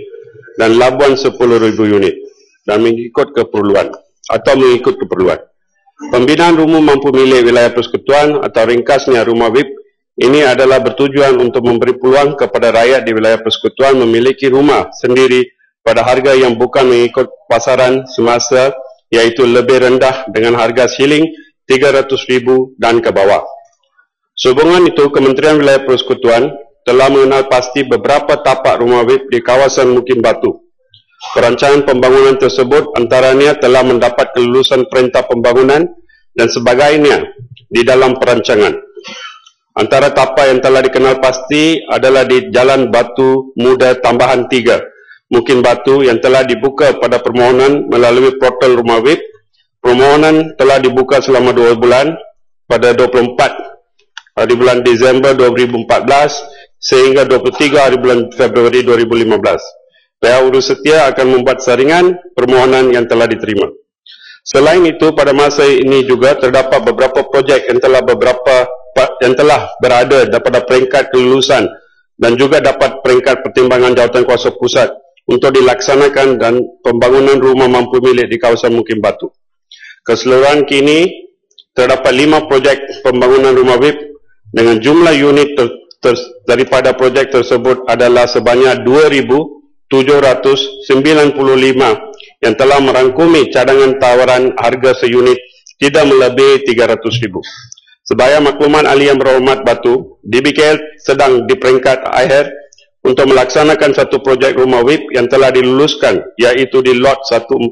dan Labuan 10,000 unit, dan mengikut keperluan. Pembinaan rumah mampu milik wilayah persekutuan atau ringkasnya rumah WIP ini adalah bertujuan untuk memberi peluang kepada rakyat di wilayah persekutuan memiliki rumah sendiri pada harga yang bukan mengikut pasaran semasa, iaitu lebih rendah dengan harga siling 300,000 dan ke bawah. Sehubungan itu, Kementerian Wilayah Persekutuan telah mengenal pasti beberapa tapak rumah WIP di kawasan Mukim Batu. Perancangan pembangunan tersebut antaranya telah mendapat kelulusan perintah pembangunan dan sebagainya di dalam perancangan. Antara tapak yang telah dikenal pasti adalah di Jalan Batu Muda Tambahan 3, Mukim Batu, yang telah dibuka pada permohonan melalui portal Rumah WIP. Permohonan telah dibuka selama 2 bulan pada 24 hari bulan Disember 2014 sehingga 23 hari bulan Februari 2015. Pihak urus setia akan membuat saringan permohonan yang telah diterima. Selain itu, pada masa ini juga terdapat beberapa projek yang telah berada pada peringkat kelulusan dan juga dapat peringkat pertimbangan Jawatankuasa Pusat untuk dilaksanakan dan pembangunan rumah mampu milik di kawasan Mukim Batu. Keseluruhan kini terdapat 5 projek pembangunan rumah WIP dengan jumlah unit daripada projek tersebut adalah sebanyak 2,795 yang telah merangkumi cadangan tawaran harga seunit tidak melebihi 300,000. Sebagai makluman ahli yang berhormat Batu, DBKL sedang di peringkat akhir untuk melaksanakan satu projek rumah WIP yang telah diluluskan, iaitu di lot 146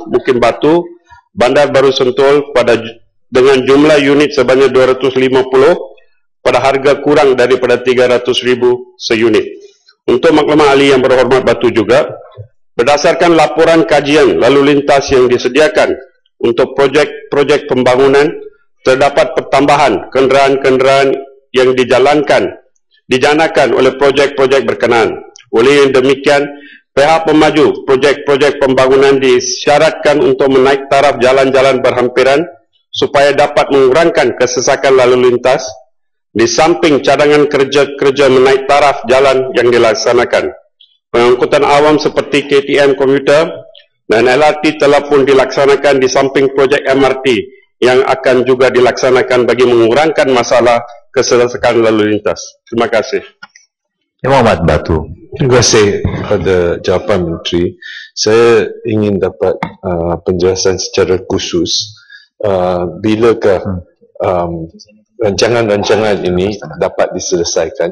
Mukim Batu, Bandar Baru Sentul dengan jumlah unit sebanyak 250 pada harga kurang daripada 300,000 seunit. Untuk makluman ahli yang berhormat Batu juga, berdasarkan laporan kajian lalu lintas yang disediakan untuk projek-projek pembangunan, terdapat pertambahan kenderaan-kenderaan yang dijanakan oleh projek-projek berkenaan. Oleh yang demikian, pihak pemaju projek-projek pembangunan disyaratkan untuk menaik taraf jalan-jalan berhampiran supaya dapat mengurangkan kesesakan lalu lintas, di samping cadangan kerja-kerja menaik taraf jalan yang dilaksanakan. Pengangkutan awam seperti KTM komuter dan LRT telah pun dilaksanakan di samping projek MRT yang akan juga dilaksanakan bagi mengurangkan masalah kesesakan lalu lintas. Terima kasih. Muhammad Batu. Terima kasih kepada jawapan Menteri. Saya ingin dapat penjelasan secara khusus bilakah rancangan-rancangan ini dapat diselesaikan.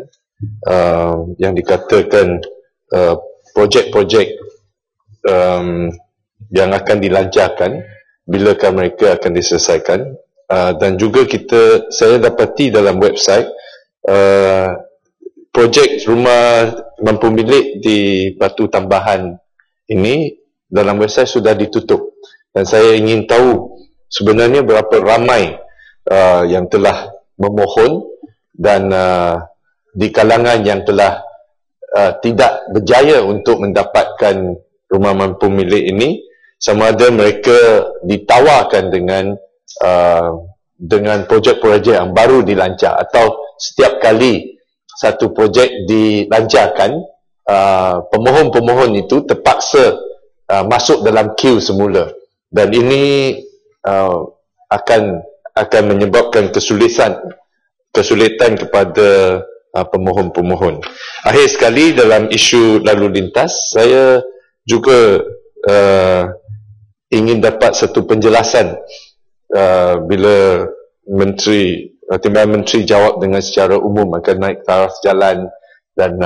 Yang dikatakan projek-projek yang akan dilancarkan, bilakah mereka akan diselesaikan. Dan juga saya dapati dalam website projek rumah mampu milik di Batu Tambahan ini dalam website sudah ditutup, dan saya ingin tahu sebenarnya berapa ramai yang telah memohon dan di kalangan yang telah tidak berjaya untuk mendapatkan rumah mampu milik ini, sama ada mereka ditawarkan dengan projek-projek yang baru dilancar, atau setiap kali satu projek dilancarkan, pemohon-pemohon itu terpaksa masuk dalam queue semula, dan ini akan menyebabkan kesulitan kepada pemohon-pemohon. Akhir sekali, dalam isu lalu lintas, saya juga ingin dapat satu penjelasan bila Timbalan Menteri jawab dengan secara umum akan naik taraf jalan dan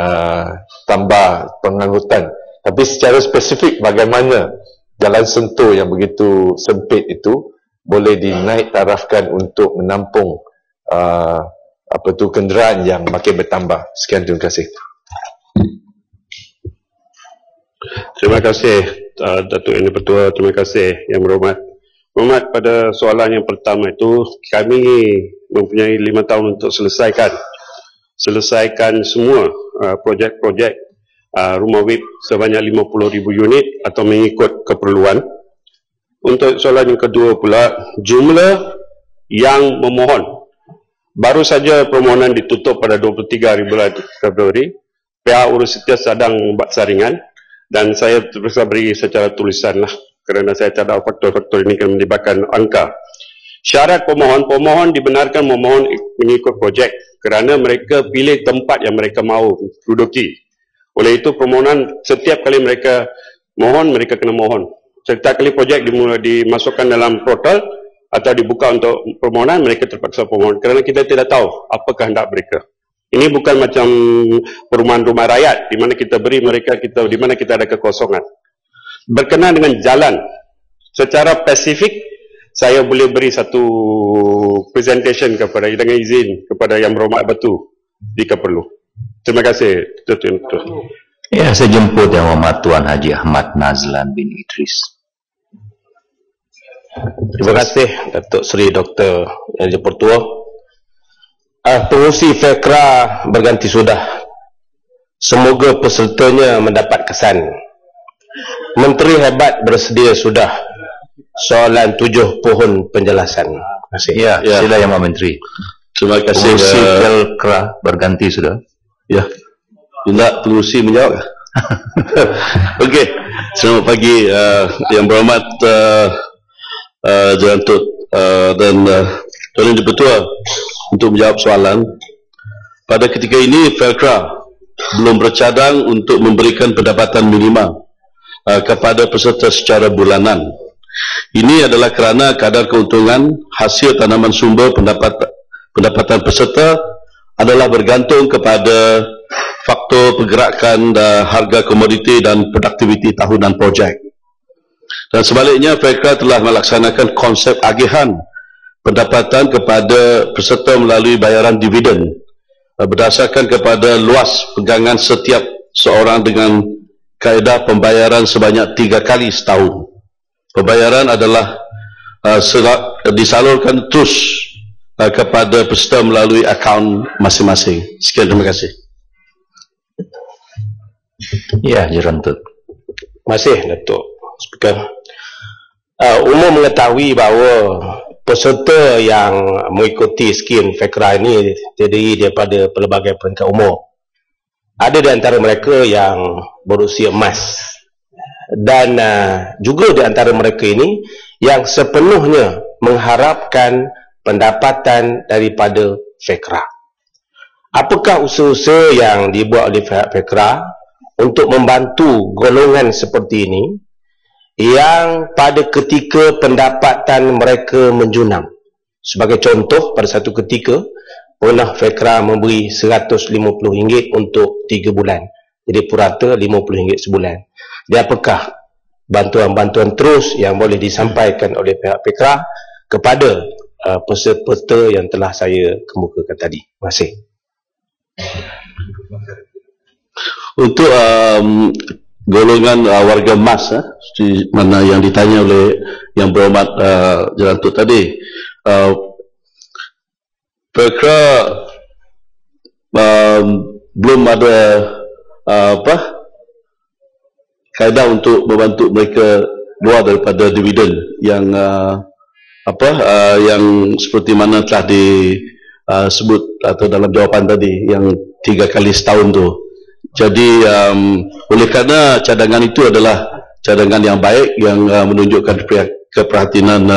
tambah pengangkutan, tapi secara spesifik bagaimana Jalan Sentul yang begitu sempit itu boleh dinaik tarafkan untuk menampung kenderaan yang makin bertambah. Sekian, terima kasih. Terima kasih Datuk Yang Dipertua. Terima kasih Yang Berhormat. Berhormat, pada soalan yang pertama itu, kami mempunyai 5 tahun untuk selesaikan semua projek-projek rumah WIP sebanyak 50,000 unit atau mengikut keperluan. Untuk soalan yang kedua pula, jumlah yang memohon. Baru saja permohonan ditutup pada 23 hari bulan Februari. Pihak urus setia sedang membuat saringan, dan saya terpaksa beri secara tulisan lah, kerana saya tak tahu faktor-faktor ini akan melibatkan angka. Syarat pemohon dibenarkan memohon mengikut projek kerana mereka pilih tempat yang mereka mahu duduki. Oleh itu, permohonan setiap kali mereka mohon, mereka kena mohon. Setiap kali projek dimasukkan dalam portal atau dibuka untuk permohonan, mereka terpaksa permohon kerana kita tidak tahu apa kehendak mereka. Ini bukan macam perumahan rumah rakyat di mana kita beri mereka, di mana kita ada kekosongan. Berkenaan dengan jalan, secara spesifik saya boleh beri satu presentation kepada dengan izin kepada Yang Berhormat Batu jika perlu. Terima kasih Tuan. Ya, saya jemput Yang Berhormat Tuan Haji Ahmad Nazlan bin Idris. Terima kasih Datuk Seri Dr. Yang Di-Pertua. Pengurusi FECRA berganti sudah. Semoga pesertanya mendapat kesan. Menteri hebat bersedia sudah. Soalan 7 pohon penjelasan. Terima kasih. Ya, sila Yang Menteri. Terima kasih. Pengurusi FECRA berganti sudah. Ya, tidak pengurusi menjawab. Okey, selamat pagi Yang Berhormat Jalan Tut dan Tuan Yang Di-Pertua untuk menjawab soalan. Pada ketika ini FECRA belum bercadang untuk memberikan pendapatan minima kepada peserta secara bulanan. Ini adalah kerana kadar keuntungan hasil tanaman sumber pendapatan peserta adalah bergantung kepada faktor pergerakan harga komoditi dan produktiviti tahunan projek. Dan sebaliknya, FECRA telah melaksanakan konsep agihan pendapatan kepada peserta melalui bayaran dividen berdasarkan kepada luas pegangan setiap seorang dengan kaedah pembayaran sebanyak 3 kali setahun. Pembayaran adalah disalurkan terus kepada peserta melalui akaun masing-masing. Sekian, terima kasih. Ya, Jalan Tut. Terima kasih Datuk Speaker. Umum mengetahui bahawa peserta yang mengikuti skim FECRA ini terdiri daripada pelbagai peringkat umur. Ada di antara mereka yang berusia emas dan juga di antara mereka ini yang sepenuhnya mengharapkan pendapatan daripada FECRA. Apakah usaha-usaha yang dibuat oleh FECRA untuk membantu golongan seperti ini yang pada ketika pendapatan mereka menjunam? Sebagai contoh, pada satu ketika pernah FECRA memberi RM150 untuk 3 bulan. Jadi purata RM50 sebulan. Dan apakah bantuan-bantuan terus yang boleh disampaikan oleh pihak FECRA kepada peserta yang telah saya kemukakan tadi? Terima kasih. Untuk golongan warga emas mana yang ditanya oleh Yang Berhormat Jalan Tut tadi, FECRA belum ada kaedah untuk membantu mereka luar daripada dividen yang yang seperti mana telah disebut atau dalam jawapan tadi yang 3 kali setahun tu. Jadi oleh kerana cadangan itu adalah cadangan yang baik yang menunjukkan keperhatian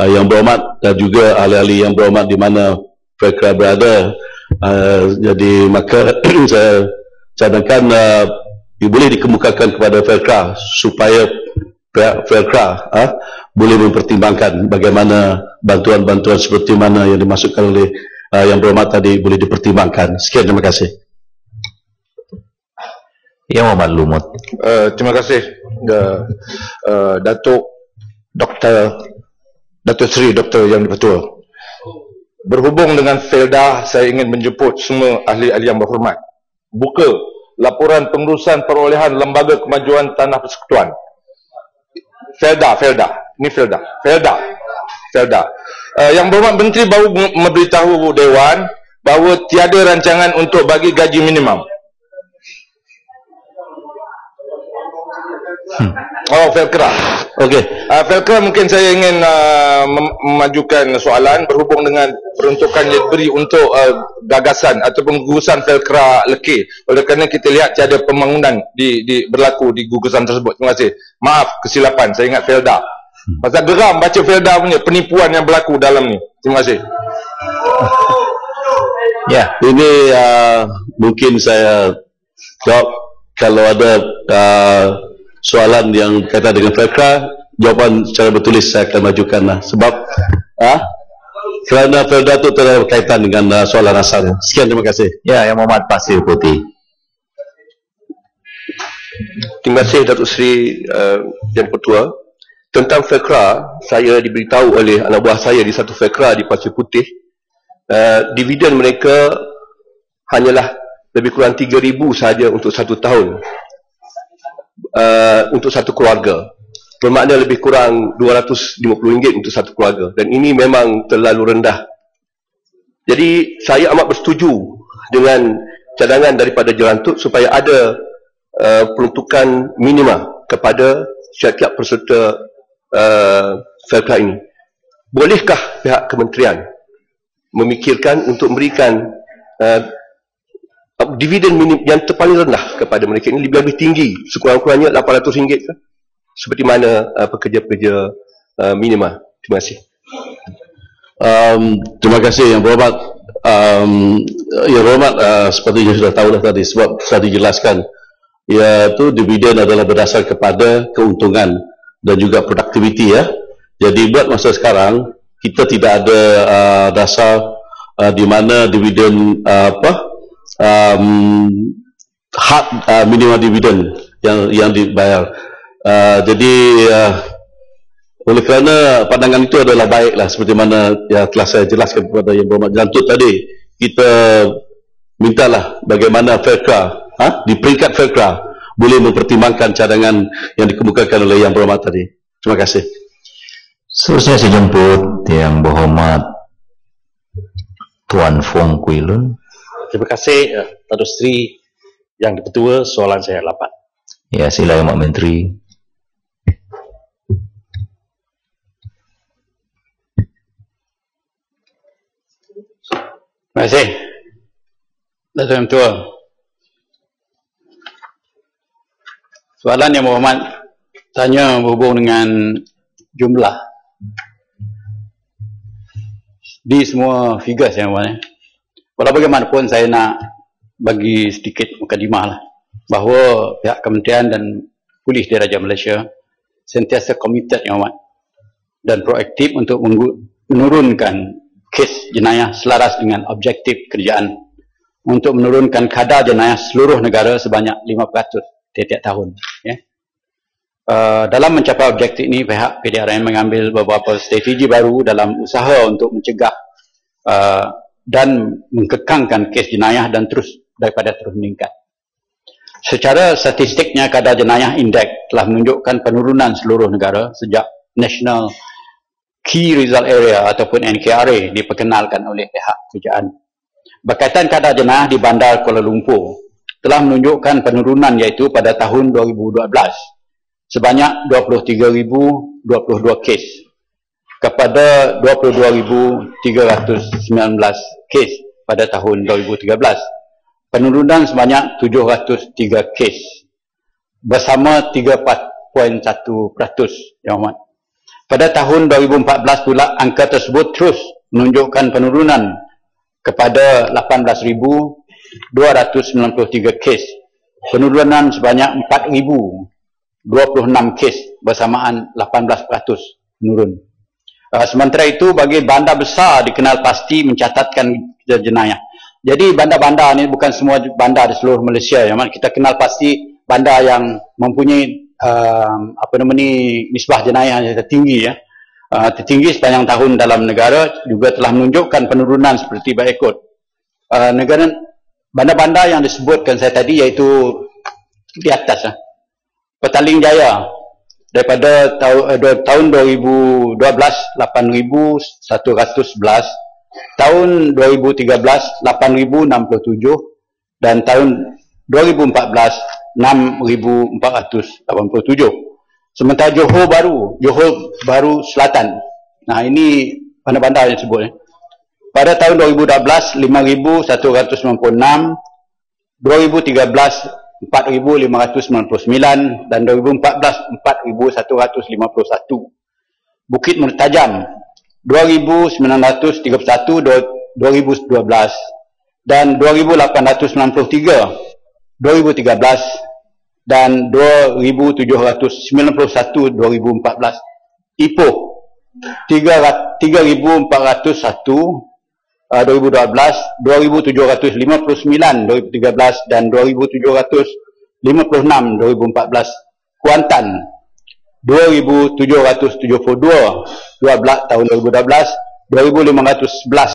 Yang Berhormat dan juga ahli-ahli Yang Berhormat di mana FECRA berada, jadi maka saya cadangkan boleh dikemukakan kepada FECRA supaya FECRA boleh mempertimbangkan bagaimana bantuan-bantuan seperti mana yang dimasukkan oleh Yang Berhormat tadi boleh dipertimbangkan. Sekian, terima kasih. Yang Berhormat Lumut. Terima kasih Datuk Seri Dr. Yang Di-Pertua. Berhubung dengan FELDA, saya ingin menjemput semua ahli-ahli yang berhormat buka laporan pengurusan perolehan Lembaga Kemajuan Tanah Persekutuan. FELDA. Yang Berhormat Menteri baru memberitahu Dewan bahawa tiada rancangan untuk bagi gaji minimum. FECRA. Okey. FECRA mungkin saya ingin memajukan soalan berhubung dengan peruntukan yang diberi untuk gagasan ataupun gugusan FECRA Lekir. Oleh kerana kita lihat tiada pembangunan berlaku di gugusan tersebut. Terima kasih. Maaf kesilapan, saya ingat FELDA. Pasal geram baca FELDA punya penipuan yang berlaku dalam ni. Terima kasih. Ya, ini mungkin saya jawab kalau ada soalan yang kaitan dengan FECRA, jawapan secara bertulis saya akan majukan sebab kerana FELDA itu terlalu berkaitan dengan soalan asalnya. Sekian, terima kasih. Ya, Yang Berhormat Pasir Putih. Terima kasih Datuk Seri Yang Pertua. tentang FECRA, saya diberitahu oleh anak buah saya di satu FECRA di Pasir Putih, dividen mereka hanyalah lebih kurang 3,000 sahaja untuk satu tahun, untuk satu keluarga. Bermakna lebih kurang RM250 untuk satu keluarga, dan ini memang terlalu rendah. Jadi saya amat bersetuju dengan cadangan daripada Jelantut supaya ada peruntukan minima kepada setiap peserta FECRA ini. Bolehkah pihak kementerian memikirkan untuk memberikan dividen minim yang terpaling rendah kepada mereka ini, lebih tinggi, sekurang-kurangnya RM800 ke? Seperti mana pekerja-pekerja minima. Terima kasih. Terima kasih Yang Berhormat. Yang Berhormat seperti yang sudah tahu dah tadi, sebab sudah dijelaskan, iaitu dividen adalah berdasar kepada keuntungan dan juga produktiviti ya. Jadi buat masa sekarang kita tidak ada dasar di mana dividen hak minimum dividen yang dibayar. Jadi oleh kerana pandangan itu adalah baiklah, seperti mana yang telah saya jelaskan kepada Yang Berhormat Jelantut tadi, kita mintalah bagaimana FECRA di peringkat FECRA boleh mempertimbangkan cadangan yang dikemukakan oleh Yang Berhormat tadi. Terima kasih. Seterusnya saya jemput Yang Berhormat Tuan Fong Kui Lun. Terima kasih Datuk Seri Yang Dipertua. Soalan saya 8. Ya, sila Yang Mak Menteri. Terima kasih Datuk Yang Tua. Soalan Yang Berhormat tanya berhubung dengan jumlah di semua figures yang mana. Walau bagaimanapun saya nak bagi sedikit mukadimah lah, bahawa pihak kementerian dan Polis Diraja Malaysia sentiasa komited Yang Amat dan proaktif untuk menurunkan kes jenayah selaras dengan objektif kerjaan untuk menurunkan kadar jenayah seluruh negara sebanyak 5% tiap-tiap tahun. Ya. Dalam mencapai objektif ini, pihak PDRM mengambil beberapa strategi baru dalam usaha untuk mencegah dan mengekangkan kes jenayah dan terus meningkat. Secara statistiknya, kadar jenayah indeks telah menunjukkan penurunan seluruh negara sejak National Key Result Area ataupun NKRA diperkenalkan oleh pihak kerajaan. Berkaitan kadar jenayah di Bandar Kuala Lumpur telah menunjukkan penurunan, iaitu pada tahun 2012 sebanyak 23,022 kes kepada 22,319 kes pada tahun 2013. Penurunan sebanyak 703 kes bersama 3.1%. Yang Amat. Pada tahun 2014 pula, angka tersebut terus menunjukkan penurunan kepada 18,293 kes. Penurunan sebanyak 4,026 kes bersamaan 18% menurun. Sementara itu, bagi bandar besar dikenal pasti mencatatkan jenayah. Jadi bandar-bandar ni bukan semua bandar di seluruh Malaysia. Yang kita kenal pasti bandar yang mempunyai nisbah jenayah yang tertinggi ya. Tertinggi sepanjang tahun dalam negara juga telah menunjukkan penurunan seperti berikut. Negara bandar-bandar yang disebutkan saya tadi, iaitu di atas Petaling Jaya daripada tahun 2012 8,111, tahun 2013 8,067 dan tahun 2014 6,487. Sementara Johor Baru Selatan, nah ini bandar-bandar yang disebut pada tahun 2012 5,196, 2013 4,599 dan 2014 4,151. Bukit Mertajam 2,931 2012 dan 2,893 2013 dan 2,791 2014. Ipoh 3,401 2012, 2,759 2013 dan 2,756 2014. Kuantan 2,772 12 tahun 2012, 2,511